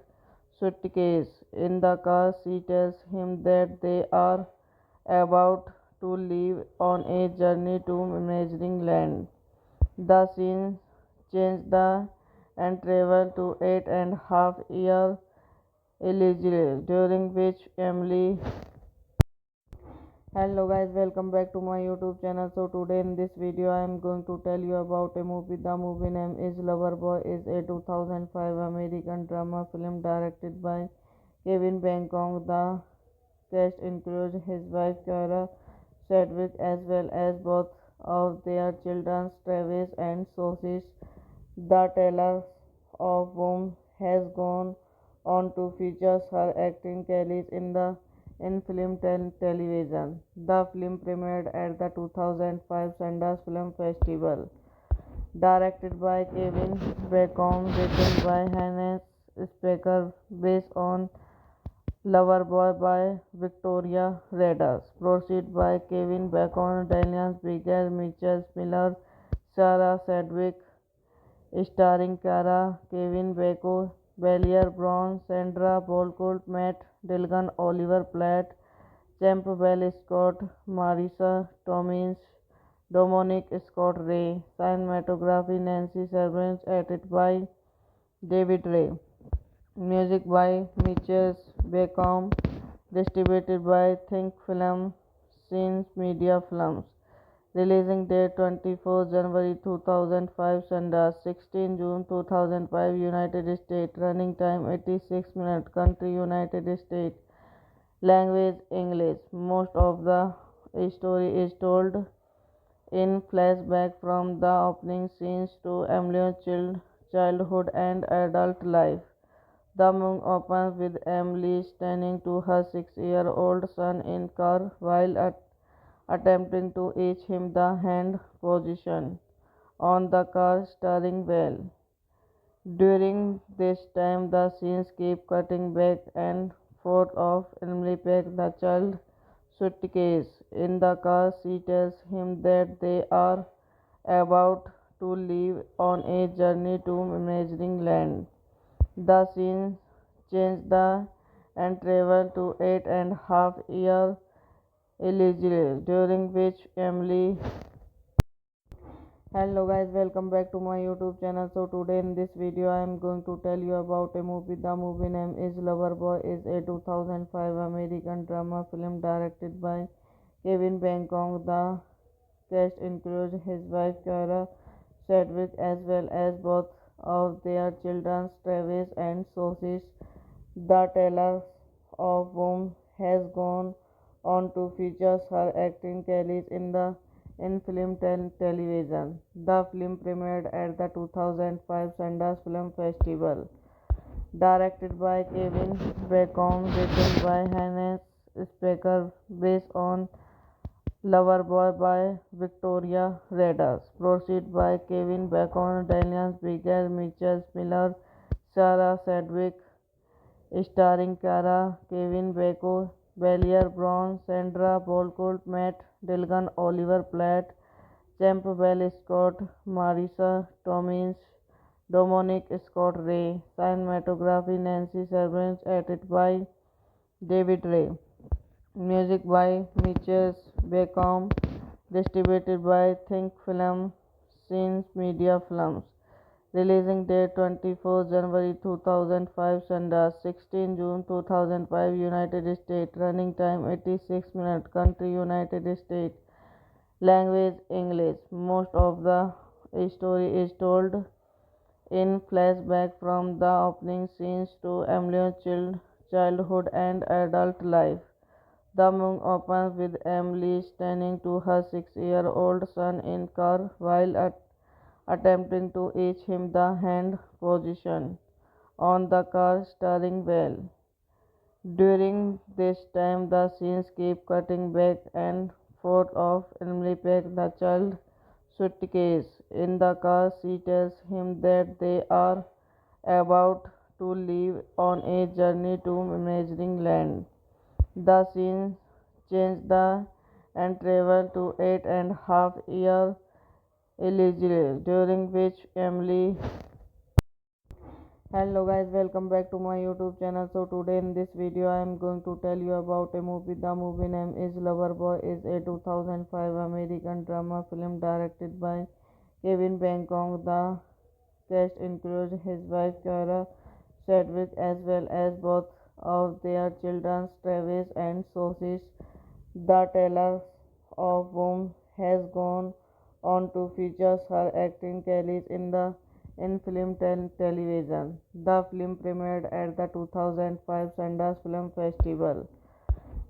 suitcase in the car. She tells him that they are about to leave on a journey to imagining land. The scene changed and traveled to 8.5 year Elizabeth, during which Emily. Hello guys, welcome back to my YouTube channel. So today in this video I am going to tell you about a movie. The movie name is Loverboy. Is a 2005 American drama film directed by Kevin Bacon. The cast includes his wife Kara Sedgwick as well as both of their children Travis and Sophie. The teller of whom has gone on to feature her acting career in film and television. The film premiered at the 2005 Sundance Film Festival. Directed by Kevin Bacon, written by Hannes Specker, based on Loverboy by Victoria Redders. Proceed by Kevin Bacon, Daniel Spiegel, Mitchell Miller, Sarah Sedgwick, starring Cara, Kevin Bacon, Belier Brown, Sandra Bullock, Matt Dillon, Oliver Platt, Campbell Scott, Marisa Tomei, Dominic Scott Ray. Cinematography Nancy Servants, edited by David Ray. Music by Mitchell Bacon, distributed by Think Film, Scenes Media Films. Releasing date 24 January 2005, Sundance 16 June 2005, United States. Running time 86 minutes. Country United States. Language English. Most of the story is told in flashback from the opening scenes to Emily's childhood and adult life. The movie opens with Emily standing to her 6-year-old son in car while attempting to teach him the hand position on the car steering wheel. During this time, the scenes keep cutting back and forth of Emily pack the child suitcase in the car. She tells him that they are about to leave on a journey to imagining land. The scene changed and traveled to 8.5 year Elizabeth, during which Emily. Hello guys, welcome back to my YouTube channel. So today in this video I am going to tell you about a movie. The movie name is Loverboy. Is a 2005 American drama film directed by Kevin Bacon. The cast includes his wife Kara Sedgwick as well as both of their children Travis and Sophie. The teller of whom has gone on to feature her acting career in film and television. The film premiered at the 2005 Sundance Film Festival. Directed by Kevin Bacon, written by Hannes Specker, based on Loverboy by Victoria Redders. Proceed by Kevin Bacon, Daniel Spiegel, Mitchell Miller, Sarah Sedgwick, starring Cara, Kevin Bacon, Belier Brown, Sandra Bullock, Matt Dillon, Oliver Platt, Campbell Scott, Marisa Tomei, Dominic Scott Ray. Cinematography Nancy Servants, edited by David Ray. Music by Mitchell Bacon, distributed by Think Film, Scenes Media Films. Releasing date 24 January 2005, Sundance 16 June 2005, United States. Running time 86 minutes. Country United States. Language English. Most of the story is told in flashback from the opening scenes to Emily's childhood and adult life. The movie opens with Emily standing to her 6-year-old son in car while attempting to teach him the hand position on the car steering wheel. During this time, the scenes keep cutting back and forth of Emily pack the child suitcase in the car. She tells him that they are about to leave on a journey to imagining land. The scene changed and traveled to 8.5 year Elijah, during which Emily. Hello guys, welcome back to my YouTube channel. So today in this video I am going to tell you about a movie. The movie name is Loverboy. Is a 2005 American drama film directed by Kevin Bacon. The cast includes his wife Kara Sedgwick as well as both of their children Travis and Sophie. The teller of whom has gone on to feature her acting career in film and television. The film premiered at the 2005 Sundance Film Festival.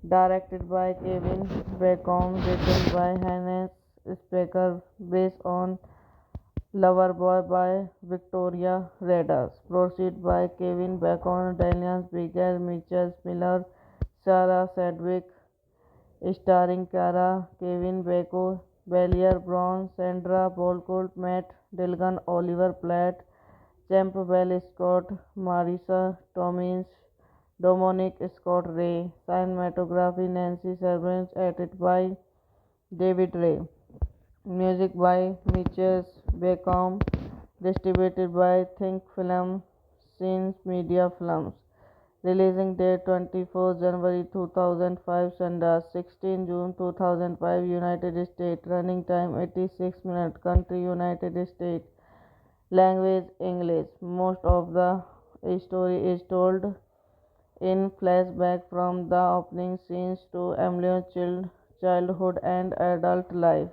Directed by Kevin Bacon, written by Hannes Specker, based on Loverboy by Victoria Redders. Proceed by Kevin Bacon, Daniel Bigger, Mitchell Miller, Sarah Sedgwick, starring Cara, Kevin Bacon, Belier Brown, Sandra Bullock, Matt Dillon, Oliver Platt, Campbell Scott, Marisa Tomei, Dominic Scott Ray. Cinematography Nancy Servants, edited by David Ray. Music by Mitchell Bacon, distributed by Think Film, Scenes Media Films. Releasing date 24 January 2005, Sundance 16 June 2005, United States. Running time 86 minutes. Country United States. Language English. Most of the story is told in flashback from the opening scenes to Emily's childhood and adult life.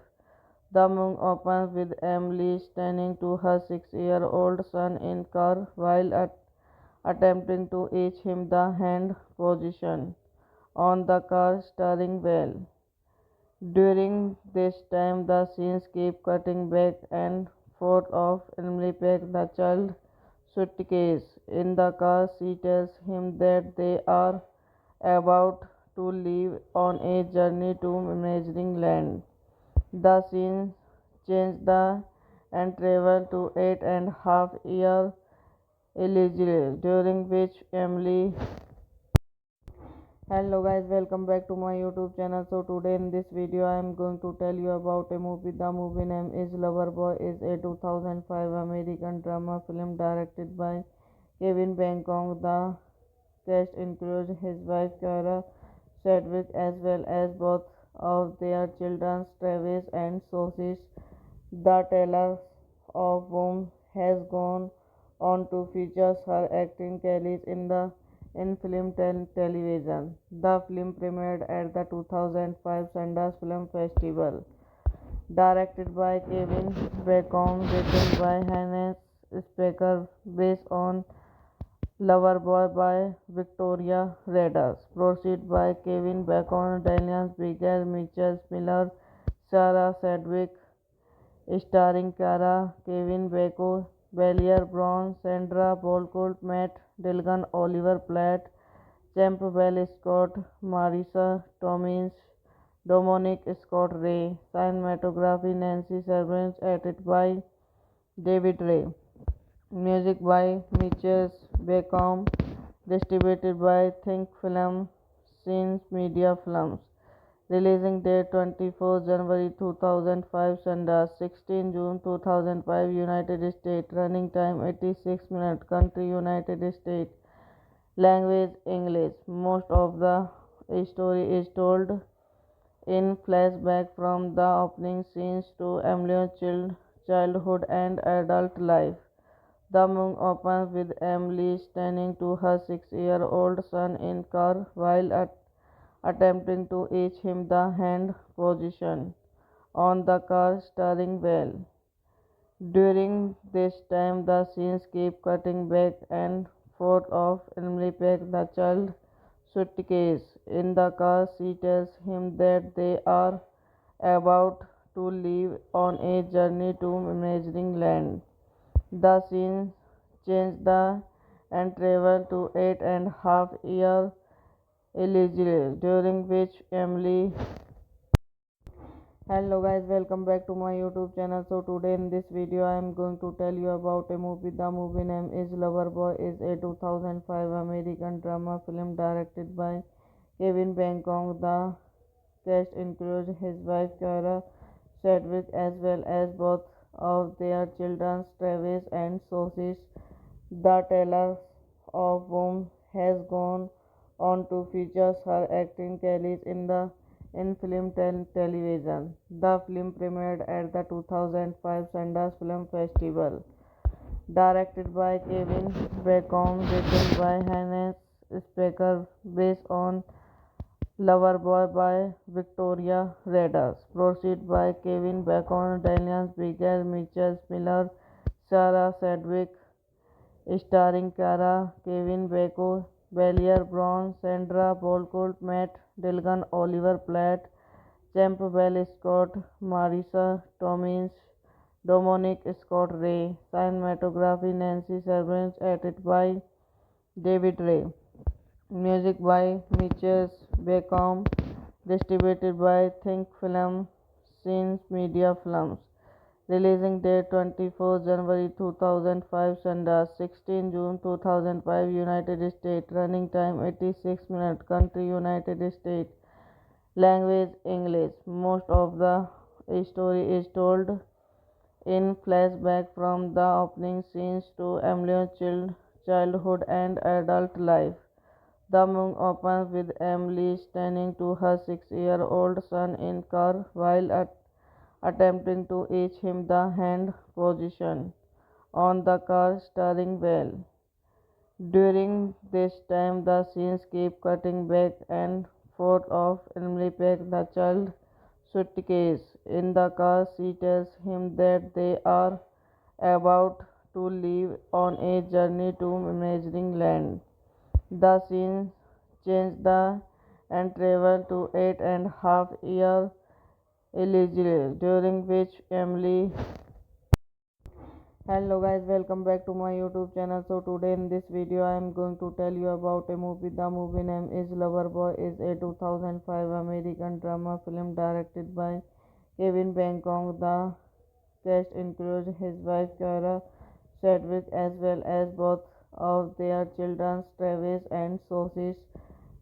The movie opens with Emily standing to her 6-year-old son in car while attempting to teach him the hand position on the car steering wheel. During this time, the scenes keep cutting back and forth of Emily packed the child suitcase in the car. She tells him that they are about to leave on a journey to imagining land. The scene changed and traveled to 8.5 year Elijah, during which Emily. Hello guys, welcome back to my YouTube channel. So today in this video I am going to tell you about a movie. The movie name is Loverboy. Is a 2005 American drama film directed by Kevin Bacon. The cast includes his wife Kara Sedgwick as well as both of their children Travis and Sophie. The teller of whom has gone on to feature her acting career in film and television. The film premiered at the 2005 Sundance Film Festival. Directed by Kevin Bacon, written by Hannes Specker, based on Loverboy by Victoria Redders. Proceed by Kevin Bacon, Daniel Bigger, Mitchell Miller, Sarah Sedgwick, starring Cara, Kevin Bacon, Belier Brown, Sandra Bullock, Matt Dillon, Oliver Platt, Campbell Scott, Marisa Tomei, Dominic Scott Ray. Cinematography Nancy Servants, edited by David Ray. Music by Mitchell Bacon, distributed by Think Film, Scenes Media Films. Releasing date 24 January 2005, Sundance 16 June 2005, United States. Running time 86 minutes. Country United States. Language English. Most of the story is told in flashback from the opening scenes to Emily's childhood and adult life. The movie opens with Emily standing to her 6-year-old son in car while attempting to teach him the hand position on the car steering wheel. During this time, the scenes keep cutting back and forth of Emily packed the child suitcase in the car. She tells him that they are about to leave on a journey to imagining land. The scene changed and traveled to 8.5 year Elijah, during which Emily. Hello guys, welcome back to my YouTube channel. So today in this video I am going to tell you about a movie. The movie name is Loverboy. Is a 2005 American drama film directed by Kevin Bacon. The cast includes his wife Kara Sedgwick as well as both of their children Travis and Sophie. The teller of whom has gone on to feature her acting career in film and television. The film premiered at the 2005 Sundance Film Festival. Directed by Kevin Bacon, written by Hannes Specker, based on Loverboy by Victoria Redders. Proceed by Kevin Bacon, Daniel Brigger, Mitchell Miller, Sarah Sedgwick, starring Cara, Kevin Bacon, Belier Brown, Sandra Bullock, Matt Dillon, Oliver Platt, Campbell Scott, Marisa Tomins, Dominic Scott Ray. Cinematography Nancy Servants, edited by David Ray. Music by Mitchell Bacon, distributed by Think Film, Scenes Media Films. Releasing date 24 January 2005, Sundance 16 June 2005, United States. Running time 86 minutes. Country United States. Language English. Most of the story is told in flashback from the opening scenes to Emily's childhood and adult life. The movie opens with Emily standing to her 6-year-old son in car while attempting to teach him the hand position on the car steering wheel. During this time, the scenes keep cutting back and forth of Emily packed the child suitcase in the car. She tells him that they are about to leave on a journey to Imagining Land. The scene change the and travel to 8.5 year Elijah, during which Emily. Hello guys, welcome back to my YouTube channel. So today in this video I am going to tell you about a movie. The movie name is Loverboy. Is a 2005 American drama film directed by Kevin Bacon. The cast includes his wife Kara Sedgwick as well as both of their children Travis and Sophie.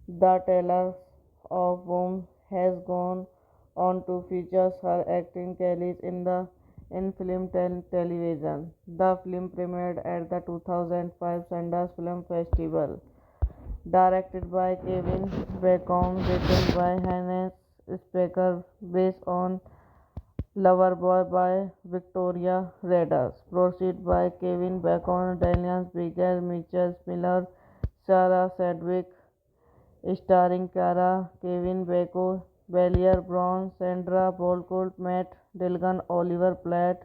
The teller of whom has gone on to feature her acting career in film and television. The film premiered at the 2005 Sundance Film Festival. Directed by Kevin Bacon, written by Hannes Specker, based on Loverboy by Victoria Redders. Proceed by Kevin Bacon, Daniel Brigger, Mitchell Miller, Sarah Sedgwick, starring Cara, Kevin Bacon, Belier Brown, Sandra Bullock, Matt Dillon, Oliver Platt,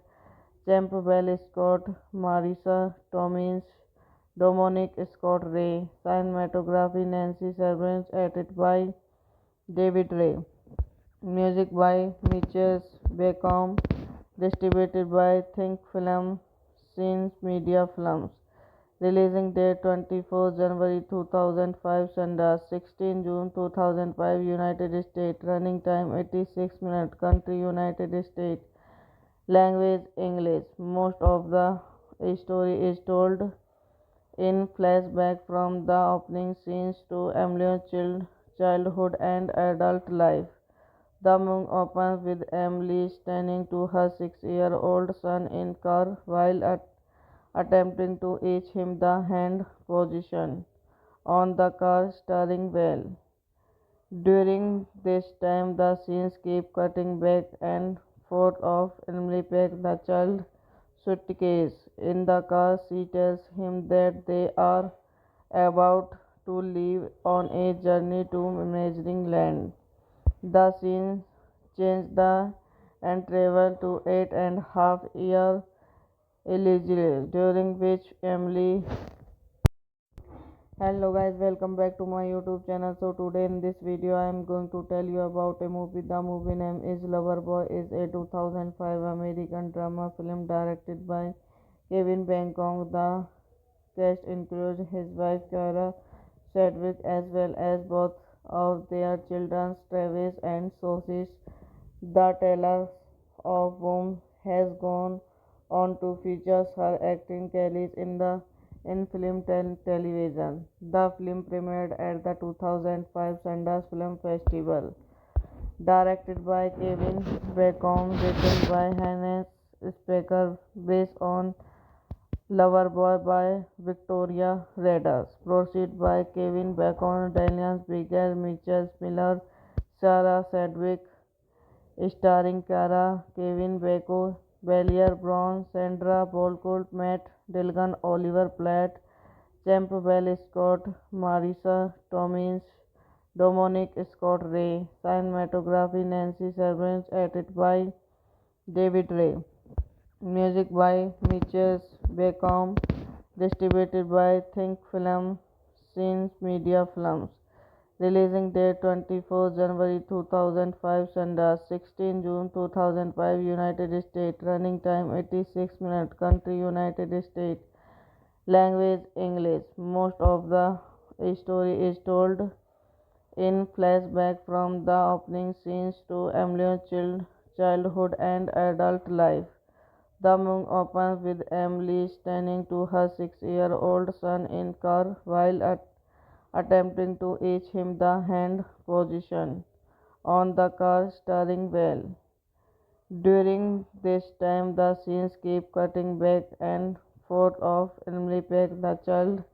Campbell Scott, Marisa Tomins, Dominic Scott Ray. Cinematography Nancy Servants, edited by David Ray. Music by Mitchell Bacon, distributed by Think Film, Scenes Media Films. Releasing date 24 January 2005, Sundance 16 June 2005, United States. Running time 86 minutes. Country United States. Language English. Most of the story is told in flashback from the opening scenes to Emily's childhood and adult life. The movie opens with Emily standing to her 6-year-old son in car while attempting to teach him the hand position on the car steering wheel. During this time, the scenes keep cutting back and forth of Emily packed the child suitcase in the car. She tells him that they are about to leave on a journey to Imagining Land. The scene change the and travel to 8.5 year Elijah, during which Emily. Hello guys, welcome back to my YouTube channel. So today in this video I am going to tell you about a movie. The movie name is Loverboy. Is a 2005 American drama film directed by Kevin Bacon. The cast includes his wife Kara Sedgwick as well as both of their children Travis and Sophie. The Taylor of whom has gone on to feature her acting careers in film and television. The film premiered at the 2005 Sundance Film Festival. Directed by Kevin Bacon, written by Hannes Specker, based on Loverboy by Victoria Redders. Proceed by Kevin Bacon, Daniel Bigger, Mitchell Miller, Sarah Sedgwick, starring Cara, Kevin Bacon, Belier Brown, Sandra Bullock, Matt Dillon, Oliver Platt, Campbell Scott, Marisa Tomins, Dominic Scott Ray. Cinematography Nancy Servants, edited by David Ray. Music by Mitchell Beckham, distributed by Think Film, Scenes Media Films. Releasing date 24 January 2005, Sundance 16 June 2005, United States. Running time 86 minutes. Country United States. Language English. Most of the story is told in flashback from the opening scenes to Emily's childhood and adult life. The movie opens with Emily standing to her 6-year-old son in car while attempting to teach him the hand position on the car steering wheel. During this time, the scenes keep cutting back and forth of Emily packs the child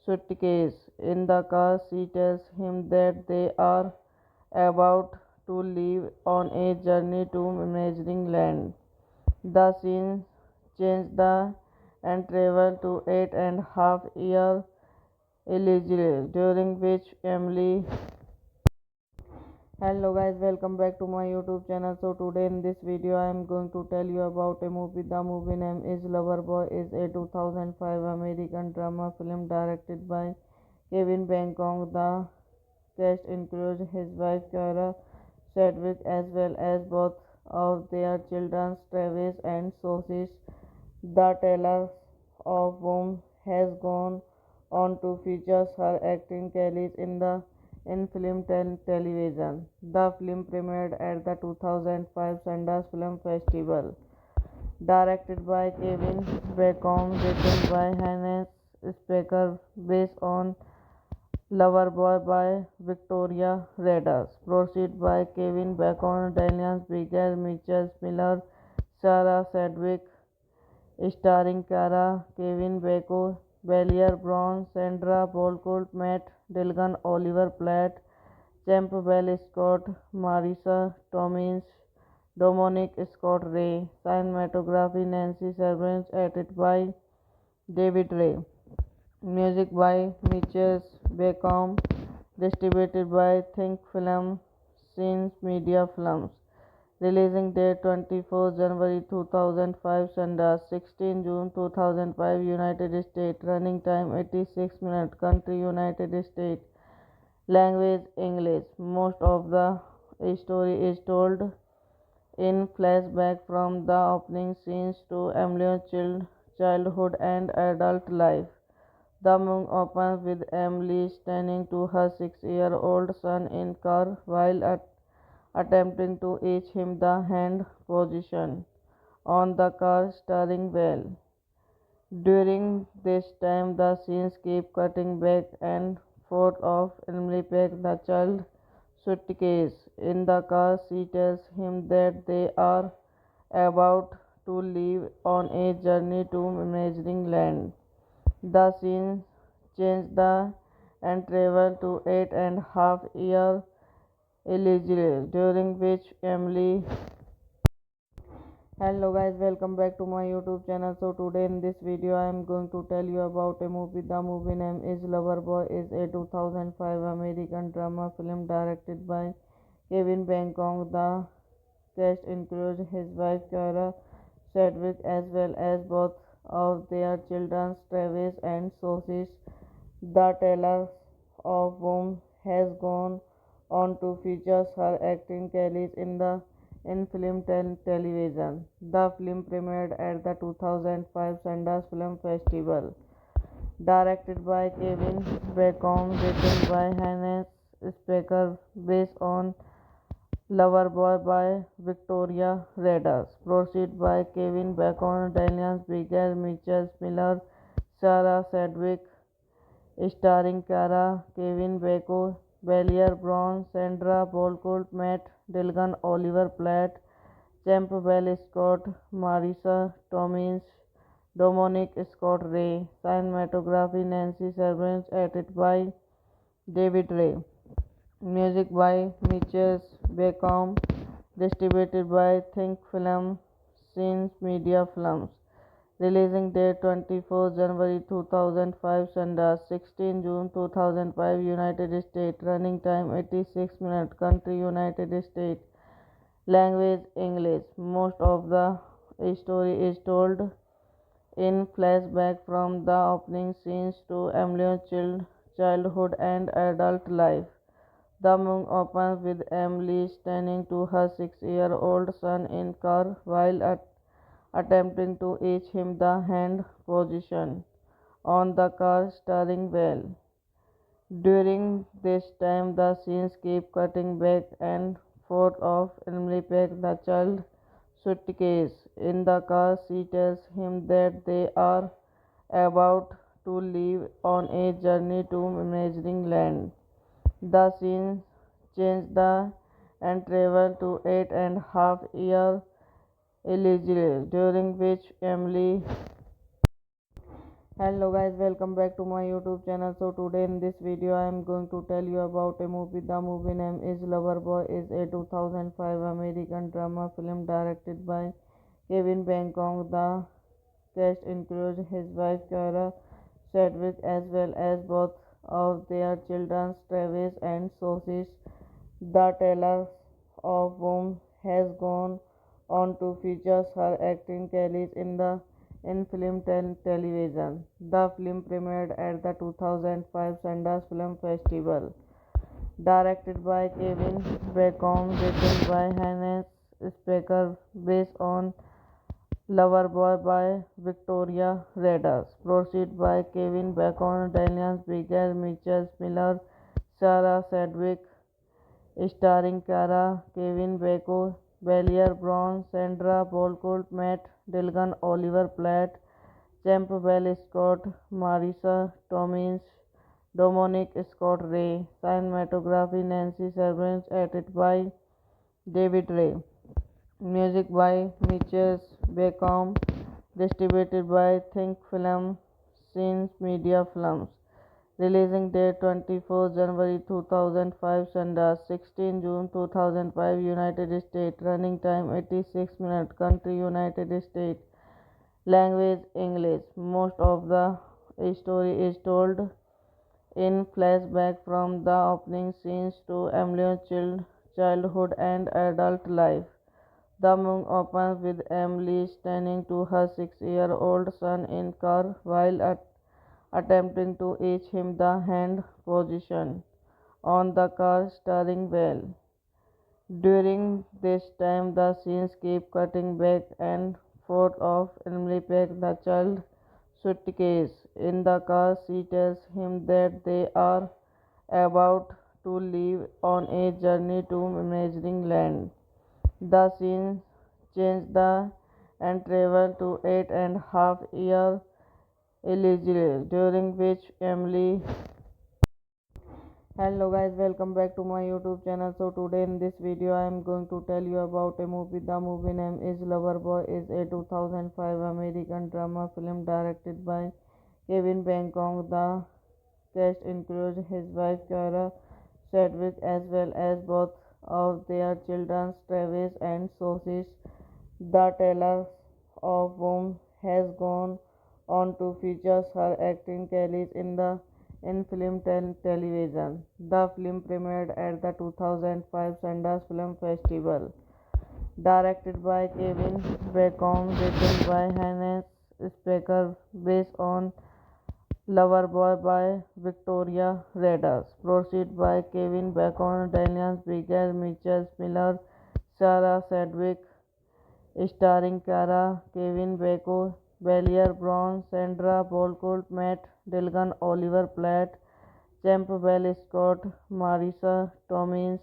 suitcase in the car. She tells him that they are about to leave on a journey to imagining land. The scene changes and travel to 8.5 year Elizabeth, during which Emily. Hello guys, welcome back to my YouTube channel. So today in this video I am going to tell you about a movie. The movie name is Loverboy. Is a 2005 American drama film directed by Kevin Bacon. The cast includes his wife Cara Sedgwick as well as both of their children Travis and Sophie. The Taylor of whom has gone on to feature her acting careers in film and television. The film premiered at the 2005 Sundance Film Festival. Directed by Kevin Bacon, written by Hannes Specker, based on Loverboy by Victoria Redders. Proceed by Kevin Bacon, Daniel Bigger, Mitchell Miller, Sarah Sedgwick, starring Cara, Kevin Bacon, Belier Brown, Sandra Bullock, Matt Dillon, Oliver Platt, Campbell Scott, Marisa Tomins, Dominic Scott Ray. Cinematography Nancy Servants, edited by David Ray. Music by Mitchell Beckham, distributed by Think Film, Scenes Media Films. Releasing date 24 January 2005, Sundance 16 June 2005, United States. Running time 86 minutes. Country United States. Language English. Most of the story is told in flashback from the opening scenes to Emily's childhood and adult life. The movie opens with Emily standing to her 6-year-old son in car while attempting to teach him the hand position on the car steering wheel. During this time, the scenes keep cutting back and forth of Emily packs the child suitcase in the car. She tells him that they are about to leave on a journey to imagining land. The scene changes and travel to 8.5 year Elizabeth, during which Emily. Hello guys, welcome back to my YouTube channel. So today in this video I am going to tell you about a movie. The movie name is Loverboy. Is a 2005 American drama film directed by Kevin Bacon. The cast includes his wife Cara Sedgwick as well as both of their children Travis and Sophie. The Taylor of whom has gone on to feature her acting careers in film and television. The film premiered at the 2005 Sundance Film Festival. Directed by Kevin Bacon, written by Hannes Specker, based on Loverboy by Victoria Redders. Proceed by Kevin Bacon, Daniel Bigger, Mitchell Miller, Sarah Sedgwick, starring Cara, Kevin Bacon, Bellier Brown, Sandra Bolcolt, Matt Dillon, Oliver Platt, Campbell Scott, Marisa Tomins, Dominic Scott Ray. Cinematography Nancy Servants, edited by David Ray. Music by Mitchell Beckham, distributed by Think Film, Scenes Media Films. Releasing date 24 January 2005, Sundance 16 June 2005, United States. Running time 86 minutes. Country United States. Language English. Most of the story is told in flashback from the opening scenes to Emily's childhood and adult life. The movie opens with Emily standing to her 6-year-old son in car while attempting to teach him the hand position on the car steering wheel. During this time, the scenes keep cutting back and forth of Emily packs the child suitcase in the car. She tells him that they are about to leave on a journey to imagining land. The scene changed and traveled to 8.5 year eligible, during which Emily. Hello guys, welcome back to my YouTube channel. So today in this video I am going to tell you about a movie. The movie name is Loverboy. Is a 2005 American drama film directed by Kevin Bacon. The cast includes his wife Cara Sedgwick as well as both of their children Travis and Sophie. The teller of whom has gone on to feature her acting career in film and television. The film premiered at the 2005 Sundance Film Festival. Directed by Kevin Bacon, written by Hannes Specker, based on Loverboy by Victoria Redders. Proceed by Kevin Bacon, Daniel Bigger, Mitchell Miller, Sarah Sedgwick, starring Cara, Kevin Bacon, Bellier Brown, Sandra Bolcolt, Matt Dillon, Oliver Platt, Campbell Scott, Marisa Tomins, Dominic Scott Ray. Cinematography Nancy Servants, edited by David Ray. Music by Mitchell Beckham, distributed by Think Film, Scenes Media Films. Releasing date 24 January 2005, Sundance 16 June 2005, United States. Running time 86 minutes. Country United States. Language English. Most of the story is told in flashback from the opening scenes to Emily's childhood and adult life. The movie opens with Emily standing to her 6-year-old son in car while attempting to teach him the hand position on the car steering wheel. During this time, the scenes keep cutting back and forth of Emily packs the child suitcase in the car. She tells him that they are about to leave on a journey to imagining land. The scene changed and traveled to 8.5 year eligible, during which Emily. Hello guys, welcome back to my YouTube channel. So today in this video I am going to tell you about a movie. The movie name is Loverboy. Is a 2005 American drama film directed by Kevin Bacon. The cast includes his wife Cara Sedgwick as well as both of their children Travis and Sophie. The teller of whom has gone on to feature her acting career in film and television. The film premiered at the 2005 Sundance Film Festival. Directed by Kevin Bacon, written by Hannes Specker, based on Loverboy by Victoria Redders. Proceed by Kevin Bacon, Daniel Bigger, Mitchell Miller, Sarah Sedgwick, starring Cara, Kevin Bacon, Bellier Brown, Sandra Bolcolt, Matt Dillon, Oliver Platt, Campbell Scott, Marisa Tomins,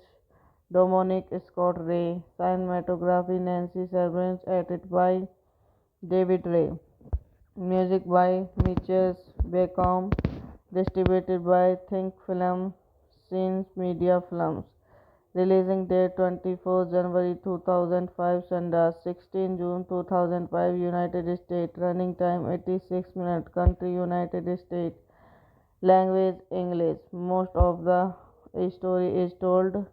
Dominic Scott Ray. Cinematography Nancy Servants. Edited by David Ray. Music by Mitchell Bacon. Distributed by Think Film Scenes Media Films. Releasing date 24 January 2005, Sundance 16 June 2005, United States. Running time 86 minutes. Country United States. Language English. Most of the story is told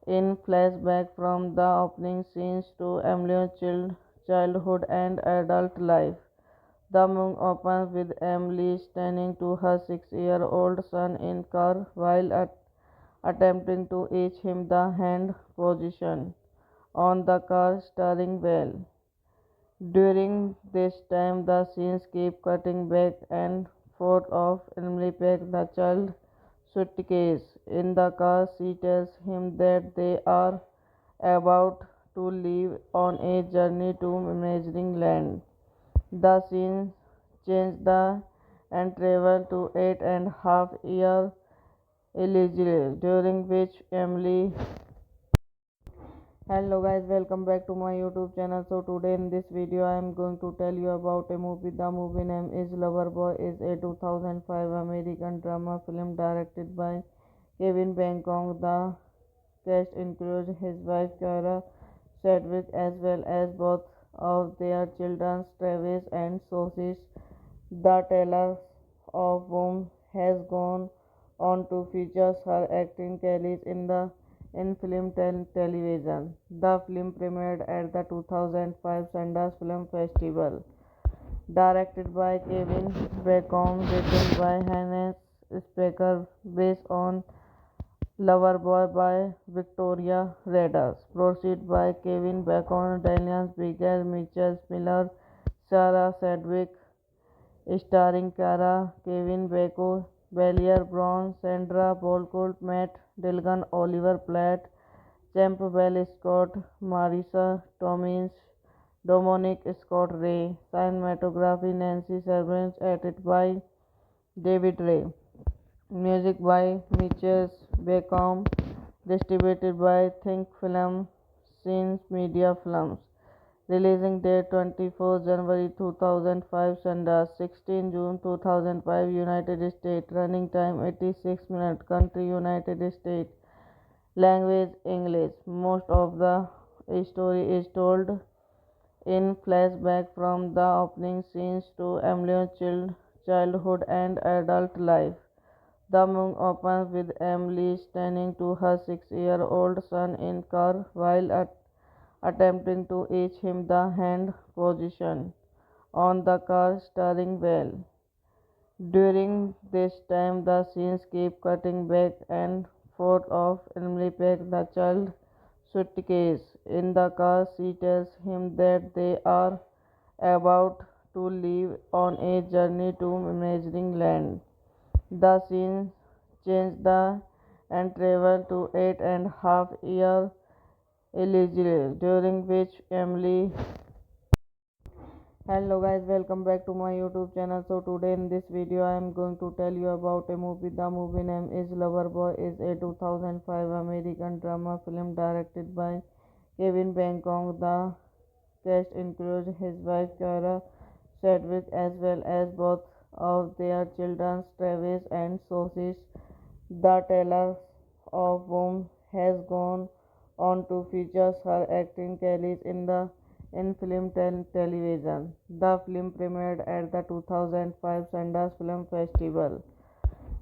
in flashback from the opening scenes to Emily's childhood and adult life. The movie opens with Emily standing to her 6-year-old son in car while attempting to teach him the hand position on the car steering wheel. During this time, the scenes keep cutting back and forth of Emily packs the child suitcase in the car. She tells him that they are about to leave on a journey to imagining land. The scene changes and travel to 8.5 year Elizabeth, during which Emily. Hello guys, welcome back to my YouTube channel. So today in this video I am going to tell you about a movie. The movie name is Loverboy. Is a 2005 American drama film directed by Kevin Bacon. The cast includes his wife Kara Sedgwick as well as both of their children Travis and Sophie. The teller of whom has gone on to feature her acting career in film and television. The film premiered at the 2005 Sundance Film Festival. Directed by Kevin Bacon, written by Hannes Specker, based on Loverboy by Victoria Redders. Proceed by Kevin Bacon, Daniel Spiegel, Mitchell Miller, Sarah Sedgwick, starring Cara, Kevin Bacon, Belier Brown, Sandra Bullock, Matt Dillon, Oliver Platt, Campbell Scott, Marisa Tomei, Dominic Scott Ray. Cinematography Nancy Servants. Edited by David Ray. Music by Mitchell Bacon. Distributed by Think Film Scenes Media Films. Releasing date 24 January 2005, Sundance 16 June 2005, United States. Running time 86 minutes. Country United States. Language English. Most of the story is told in flashback from the opening scenes to Emily's childhood and adult life. The movie opens with Emily standing to her 6-year-old son in car while attempting to teach him the hand position on the car steering wheel. During this time, the scenes keep cutting back and forth of Emily packs the child suitcase in the car. She tells him that they are about to leave on a journey to imagining land. The scene changes and travel to 8.5 year Elizabeth, during which Emily. Hello guys, welcome back to my YouTube channel. So today in this video I am going to tell you about a movie. The movie name is Loverboy. Is a 2005 American drama film directed by Kevin Bacon. The cast includes his wife Kara Sedgwick as well as both of their children Travis and Sophie. The teller of whom has gone on to feature her acting career in film and television. The film premiered at the 2005 Sundance Film Festival.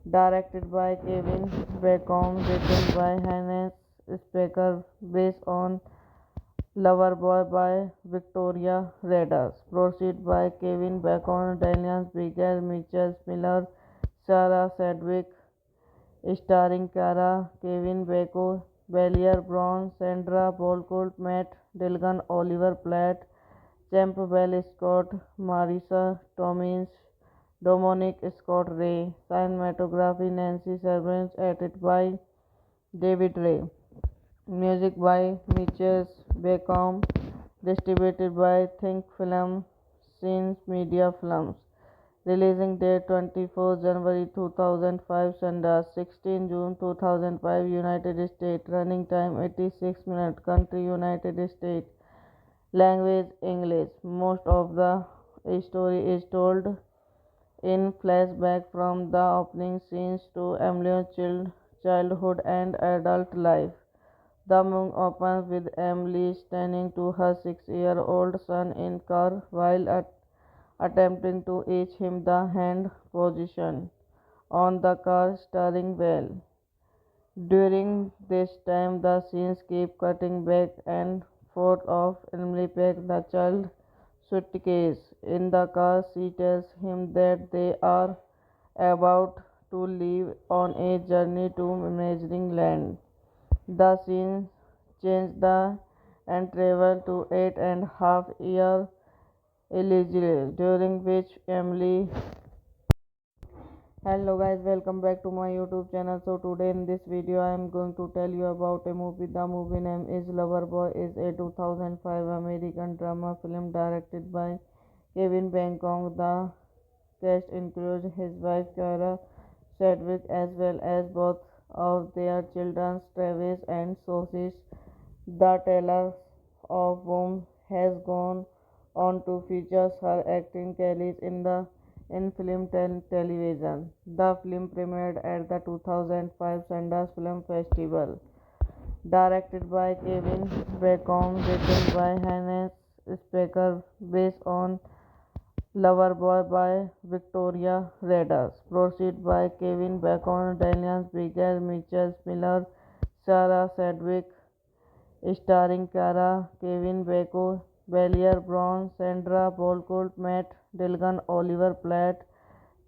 Directed by Kevin Bacon, written by Hannes Specker, based on Loverboy by Victoria Redders. Proceed by Kevin Bacon, Daniel Spiegel, Mitchell Miller, Sarah Sedgwick, starring Cara, Kevin Bacon, Belier Brown, Sandra Bullock, Matt Dillon, Oliver Platt, Campbell Scott, Marisa Tomei, Dominic Scott Ray. Cinematography Nancy Servants. Edited by David Ray. Music by Mitchell Bacon. Distributed by Think Film Scenes Media Films. Releasing date 24 January 2005, Sundance 16 June 2005, United States. Running time 86 minutes. Country United States. Language English. Most of the story is told in flashback from the opening scenes to Emily's childhood and adult life. The movie opens with Emily standing to her 6-year-old son in car while attempting to teach him the hand position on the car steering wheel. During this time, the scenes keep cutting back and forth of Emily packed the child suitcase in the car. She tells him that they are about to leave on a journey to imagining land. The scene change the and travel to 8.5 year Elizabeth, during which Emily. Hello guys, welcome back to my YouTube channel. So today in this video I am going to tell you about a movie. The movie name is Loverboy. Is a 2005 American drama film directed by Kevin Bacon. The cast includes his wife Kara Sedgwick as well as both of their children Travis and Sophie. The teller of whom has gone on to feature her acting career in film and television. The film premiered at the 2005 Sundance Film Festival. Directed by Kevin Bacon, written by Hannes Specker, based on Loverboy by Victoria Redders. Proceed by Kevin Bacon, Daniel Bigger, Mitchell Miller, Sarah Sedgwick, starring Cara, Kevin Bacon, Belier Brown, Sandra Bullock, Matt Dillon, Oliver Platt,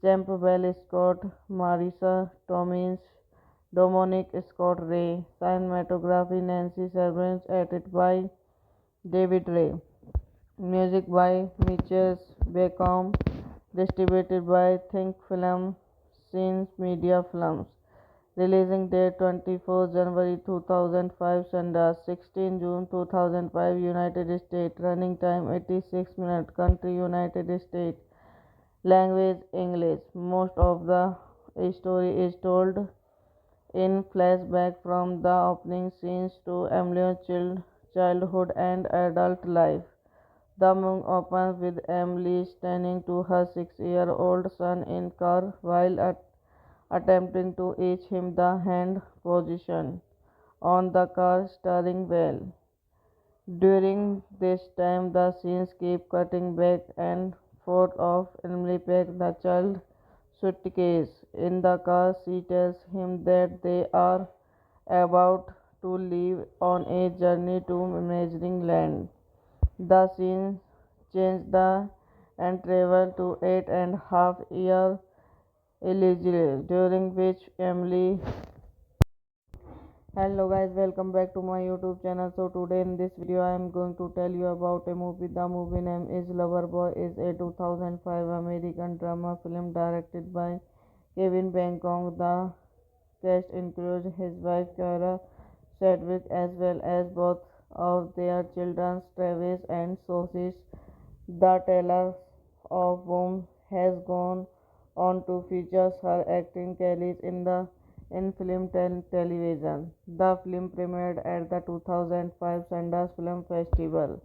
Campbell Scott, Marisa Tomei, Dominic Scott Ray. Cinematography Nancy Servants, edited by David Ray. Music by Mitchell Bacon, distributed by Think Film, Scenes Media Films. Releasing date 24 January 2005, Sundance 16 June 2005, United States. Running time 86 minutes. Country United States. Language English. Most of the story is told in flashback from the opening scenes to Emily's childhood and adult life. The movie opens with Emily standing to her 6-year-old son in car while attempting to teach him the hand position on the car steering wheel. During this time, the scenes keep cutting back and forth of Emily packed the child suitcase in the car. She tells him that they are about to leave on a journey to imagining land. The scene change the and travel to 8.5 year Elizabeth, during which Emily. Hello guys, welcome back to my YouTube channel. So today in this video I am going to tell you about a movie. The movie name is Loverboy. Is a 2005 American drama film directed by Kevin Bacon. The cast includes his wife Kara Sedgwick as well as both of their children Travis and Sophie. The teller of whom has gone on to feature her acting career in film and television. The film premiered at the 2005 Sundance Film Festival.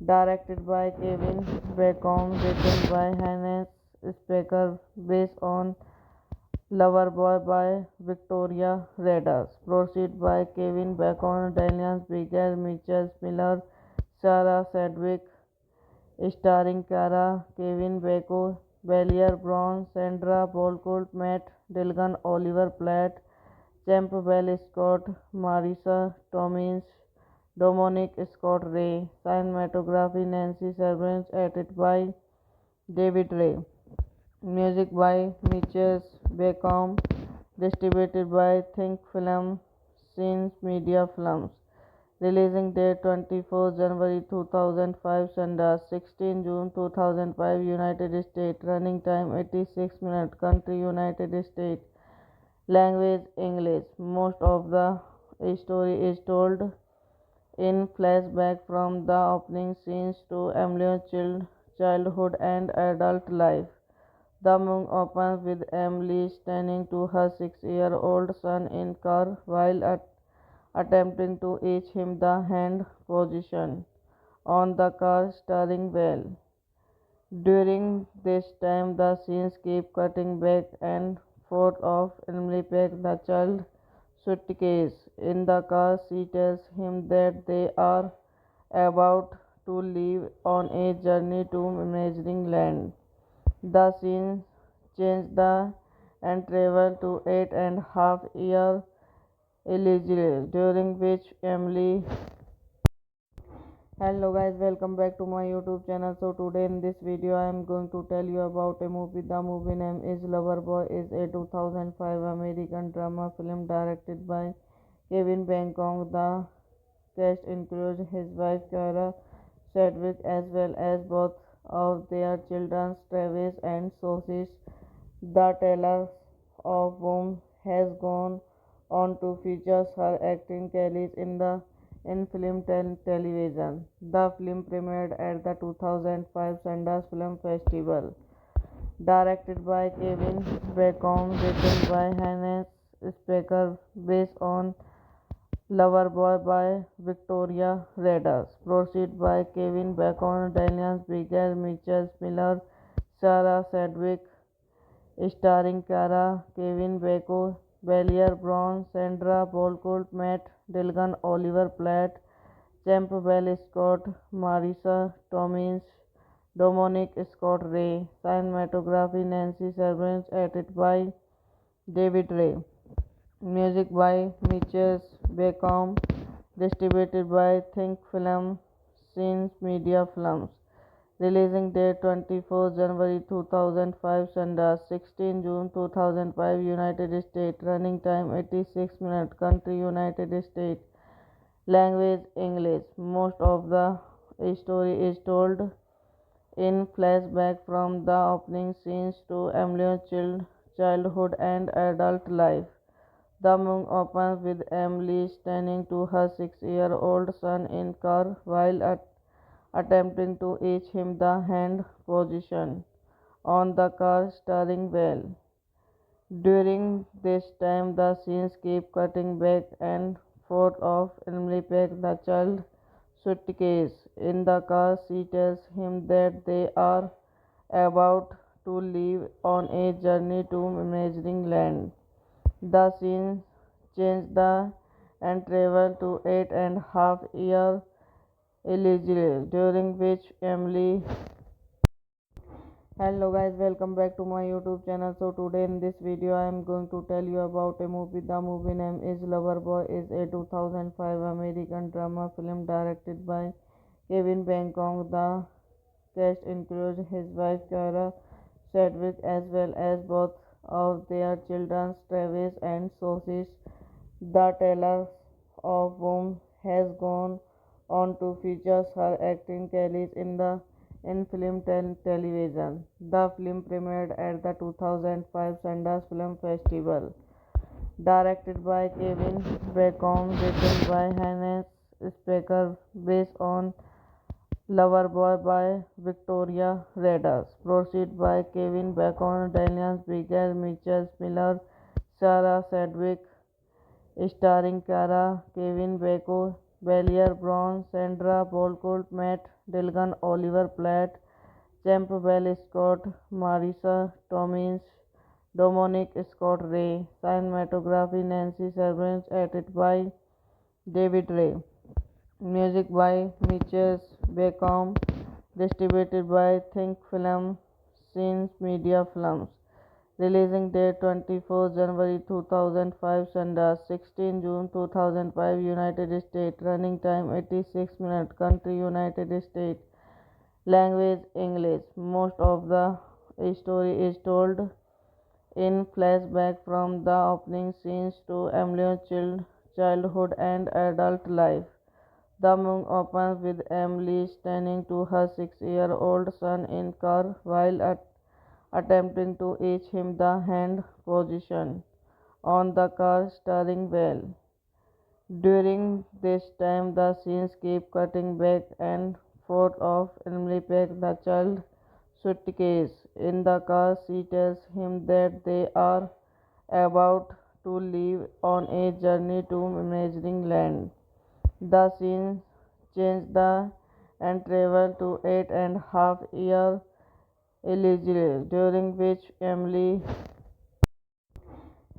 Directed by Kevin Bacon, written by Hannes Specker, based on Loverboy by Victoria Redders. Proceed by Kevin Bacon, Daniel Bigger, Mitchell Miller, Sarah Sedgwick, starring Cara, Kevin Bacon, Belier Brown, Sandra Bullock, Matt Dillon, Oliver Platt, Campbell Scott, Marisa Tomei, Dominic Scott Ray. Cinematography Nancy Servants, edited by David Ray. Music by Mitchell Bacon, distributed by Think Film, Scenes Media Films. Releasing date 24 January 2005, Sundance 16 June 2005, United States. Running time 86 minutes. Country United States. Language English. Most of the story is told in flashback from the opening scenes to Emily's childhood and adult life. The movie opens with Emily standing to her 6-year-old son in car while attempting to teach him the hand position on the car steering wheel. During this time, the scenes keep cutting back and forth of Emily packed the child suitcase in the car. She tells him that they are about to leave on a journey to imagining land. The scene changes and travel to 8.5 year Elizabeth, during which Emily. Hello guys, welcome back to my YouTube channel. So today in this video I am going to tell you about a movie. The movie name is Loverboy. Is a 2005 American drama film directed by Kevin Bacon. The cast includes his wife Kara Sedgwick as well as both of their children Travis and Sophie. The teller of whom has gone on to feature her acting career in film television. The film premiered at the 2005 Sundance Film Festival. Directed by Kevin Bacon, written by Hannes Specker, based on Loverboy by Victoria Redders. Proceed by Kevin Bacon, Daniel Bigger, Mitchell Miller, Sarah Sedgwick, starring Cara, Kevin Bacon, Belier Brown, Sandra Bullock, Matt Dillon, Oliver Platt, Campbell Scott, Marisa Tomei, Dominic Scott Ray. Cinematography Nancy Servants, edited by David Ray. Music by Mitchell Bacon. Distributed by Think Film, Scenes Media Films. Releasing date 24 January 2005, Sundance 16 June 2005, United States. Running time 86 minutes. Country United States. Language English. Most of the story is told in flashback from the opening scenes to Emily's childhood and adult life. The movie opens with Emily standing to her 6-year-old son in car while attempting to teach him the hand position on the car steering wheel. During this time, the scenes keep cutting back and forth of Emily packed the child suitcase in the car. She tells him that they are about to leave on a journey to imagining land. The scene changes and travel to 8.5 year Elizabeth, during which Emily. Hello guys, welcome back to my YouTube channel. So today in this video I am going to tell you about a movie. The movie name is Loverboy. Is a 2005 American drama film directed by Kevin Bacon. The cast includes his wife Kara Sedgwick as well as both of their children Travis and Sophie. The teller of whom has gone on to feature her acting career in film television. The film premiered at the 2005 Sundance Film Festival. Directed by Kevin Bacon, written by Hannes Specker, based on Loverboy by Victoria Redders. Proceed by Kevin Bacon, Daniel Bigger, Mitchell Miller, Sarah Sedgwick, starring Cara, Kevin Bacon, Belier Brown, Sandra Bullock, Matt Dillon, Oliver Platt, Campbell Scott, Marisa Tomei, Dominic Scott Ray. Cinematography Nancy Servants, edited by David Ray. Music by Mitchell Bacon. Distributed by Think Film, Scenes Media Films. Releasing date 24 January 2005, Sundance 16 June 2005, United States. Running time 86 minutes. Country United States. Language English. Most of the story is told in flashback from the opening scenes to Emily's childhood and adult life. The movie opens with Emily standing to her 6-year-old son in car while attempting to teach him the hand position on the car steering wheel. During this time, the scenes keep cutting back and forth of Emily packed the child suitcase in the car. She tells him that they are about to leave on a journey to imagining land. The scene changes and travel to 8.5 year Elizabeth, during which Emily.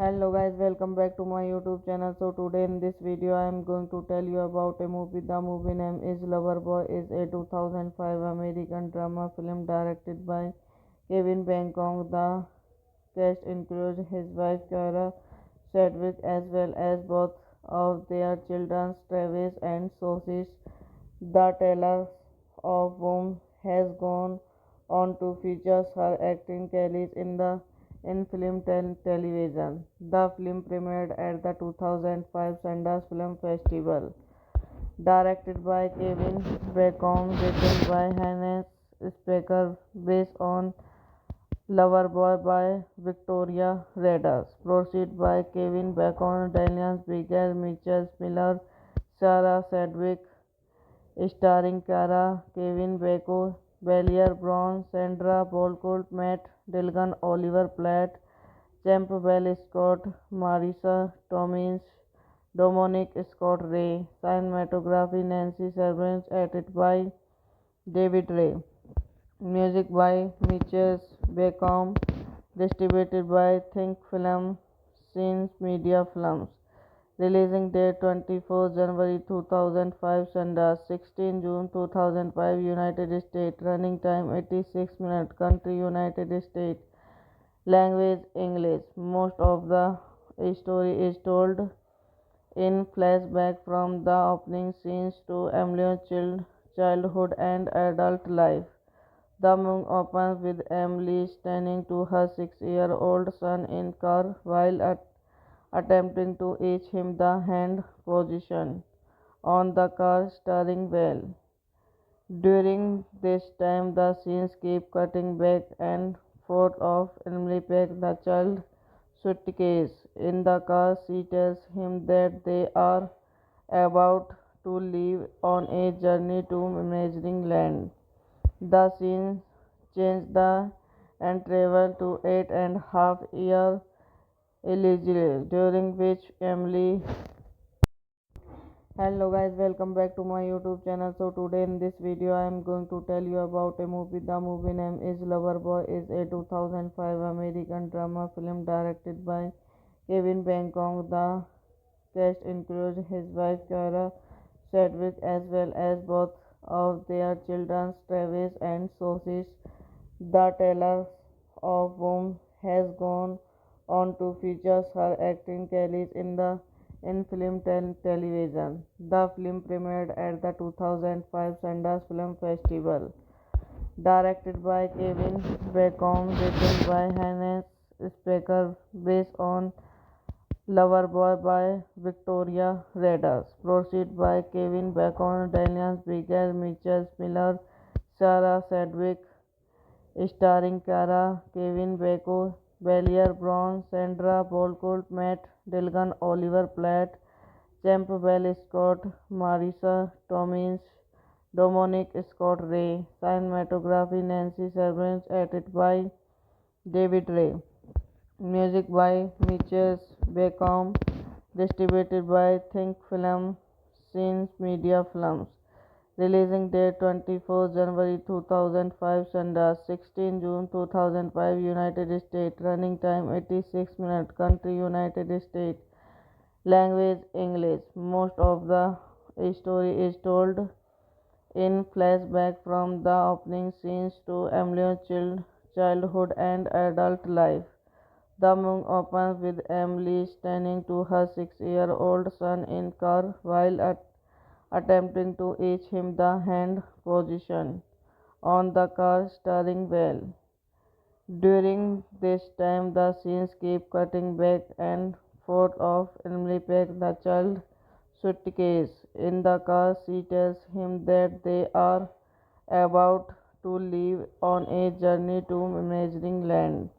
Hello guys, welcome back to my YouTube channel. So today in this video I am going to tell you about a movie. The movie name is Loverboy. Is a 2005 American drama film directed by Kevin Bacon. The cast includes his wife Kara Sedgwick as well as both of their children Travis and Sophie. The teller of whom has gone on to feature her acting career in film television. The film premiered at the 2005 Sundance Film Festival. Directed by Kevin Bacon, written by Hannes Specker, based on Loverboy by Victoria Redders. Proceed by Kevin Bacon, Daniel Bigger, Mitchell Miller, Sarah Sedgwick, starring Cara, Kevin Bacon, Belier Brown, Sandra Bullock, Matt Dillon, Oliver Platt, Campbell Scott, Marisa Tomei, Dominic Scott Ray. Cinematography Nancy Servants, edited by David Ray. Music by Mitchell Bacon, distributed by Think Film, Scenes Media Films. Releasing date 24 January 2005, Sundance 16 June 2005, United States. Running time 86 minutes. Country United States. Language English. Most of the story is told in flashback from the opening scenes to Emily's childhood and adult life. The movie opens with Emily standing to her 6-year-old son in car while attempting to teach him the hand position on the car steering wheel. During this time, the scenes keep cutting back and forth of Emily packs the child suitcase in the car. She tells him that they are about to leave on a journey to imagining land. The scene changes and travel to 8.5 year Elizabeth, during which Emily. Hello guys, welcome back to my YouTube channel. So today in this video I am going to tell you about a movie. The movie name is Loverboy. Is a 2005 American drama film directed by Kevin Bacon. The cast includes his wife Kara Sedgwick as well as both of their children Travis and Sophie. The teller of whom has gone on to feature her acting career in film television. The film premiered at the 2005 Sundance Film Festival. Directed by Kevin Bacon, written by Hannes Specker, based on Loverboy by Victoria Redders. Proceed by Kevin Bacon, Daniel Bigger, Mitchell Miller, Sarah Sedgwick, starring Cara, Kevin Bacon, Belier Brown, Sandra Bullock, Matt Dillon, Oliver Platt, Campbell Scott, Marisa Tomei, Dominic Scott Ray. Cinematography Nancy Servants, edited by David Ray. Music by Mitchell Bacon, distributed by Think Film, Scenes Media Films. Releasing date 24 January 2005, Sundance 16 June 2005, United States. Running time 86 minutes. Country United States. Language English. Most of the story is told in flashback from the opening scenes to Emily's childhood and adult life. The movie opens with Emily standing to her 6-year-old son in car while attempting to teach him the hand position on the car steering wheel. During this time, the scenes keep cutting back and forth of Emily packs the child suitcase in the car. She tells him that they are about to leave on a journey to imagining land.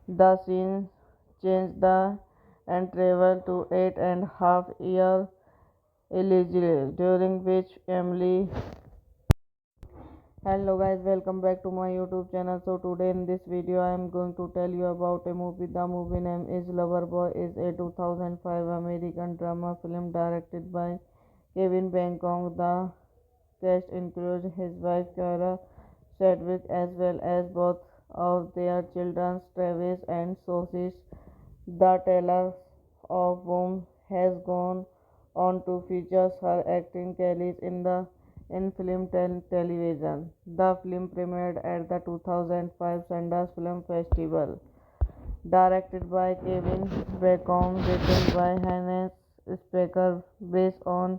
The scene changes and travel to 8.5 year Elizabeth, during which Emily. Hello guys, welcome back to my YouTube channel. So today in this video I am going to tell you about a movie. The movie name is Loverboy. Is a 2005 American drama film directed by Kevin Bacon. The cast includes his wife Kara Sedgwick as well as both of their children Travis and Sophie. The teller of whom has gone on to feature her acting career in film and television. The film premiered at the 2005 Sundance Film Festival. Directed by Kevin Bacon, written by Hannes Specker, based on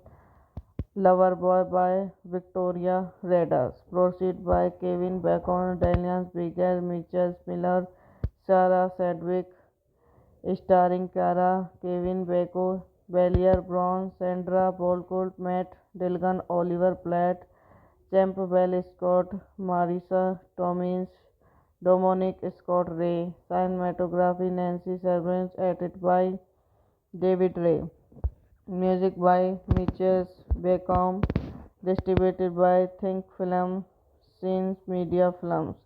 Loverboy by Victoria Redders. Proceed by Kevin Bacon, Daniel Bigel, Mitchell Miller, Sarah Sedgwick, starring Cara, Kevin Bacon, Belier Brown, Sandra Bullock, Matt Dillon, Oliver Platt, Campbell Scott, Marisa Tomei, Dominic Scott Ray. Cinematography Nancy Servants, edited by David Ray. Music by Mitchell Bacon, distributed by Think Film, Scenes Media Films.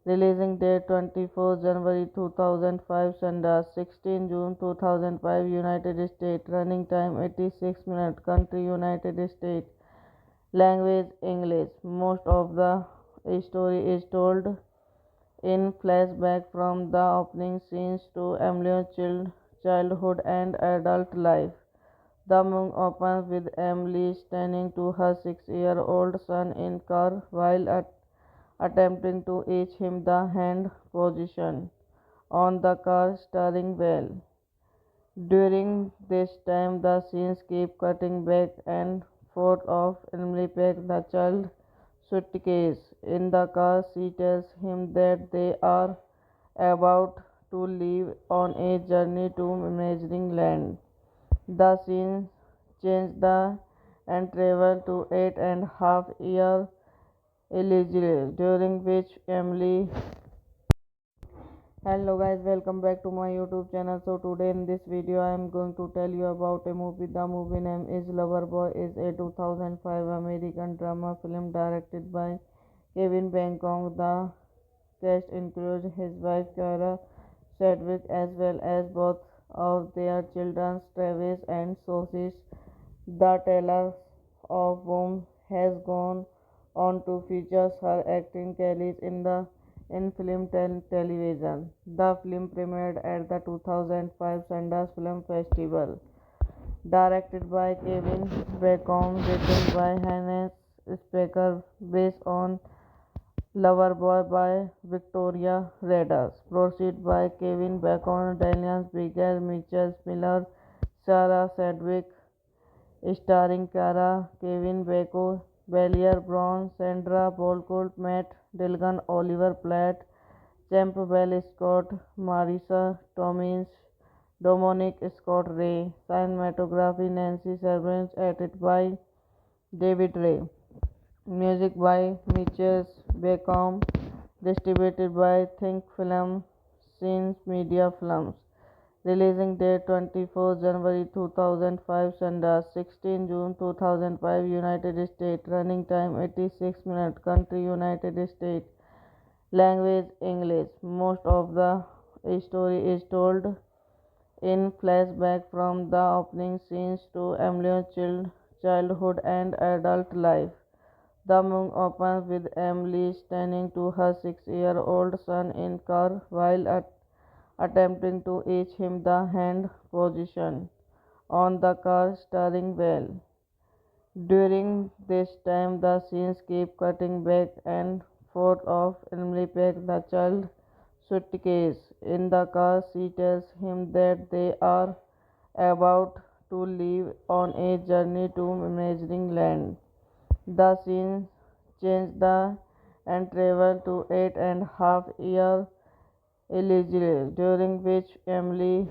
Releasing date 24 January 2005, Sundance 16 June 2005, United States. Running time 86 minutes. Country United States. Language English. Most of the story is told in flashback from the opening scenes to Emily's childhood and adult life. The movie opens with Emily standing to her 6-year-old son in car while attempting to teach him the hand position on the car steering wheel. During this time, the scenes keep cutting back and forth of Emily packs the child suitcase in the car. She tells him that they are about to leave on a journey to imagining land. The scene changes and travel to 8.5 year eligible, during which Emily. Hello guys, welcome back to my YouTube channel. So today in this video I am going to tell you about a movie. The movie name is Loverboy. Is a 2005 American drama film directed by Kevin Bacon. The cast includes his wife Kara Sedgwick as well as both of their children Travis and Sophie. The teller of whom has gone on to feature her acting career in film and television. The film premiered at the 2005 Sundance Film Festival. Directed by Kevin Bacon, written by Hannes Specker, based on Loverboy by Victoria Redders. Proceed by Kevin Bacon, Daniel Bigel, Mitchell Miller, Sarah Sedgwick, starring Cara, Kevin Bacon, Belier Brown, Sandra Bullock, Matt Dillon, Oliver Platt, Campbell Scott, Marisa Tomei, Dominic Scott Ray. Cinematography Nancy Servants, edited by David Ray. Music by Mitchell Bacon, distributed by Think Film, Scenes Media Films. Releasing date 24 January 2005, Sundance 16 June 2005, United States. Running time 86 minutes. Country United States. Language English. Most of the story is told in flashback from the opening scenes to Emily's childhood and adult life. The movie opens with Emily standing to her 6-year-old son in car while attempting to teach him the hand position on the car steering wheel. During this time, the scenes keep cutting back and forth of Emily packs the child suitcase in the car. She tells him that they are about to leave on a journey to imagining land. The scene changes and travel to 8.5 year eligible, during which Emily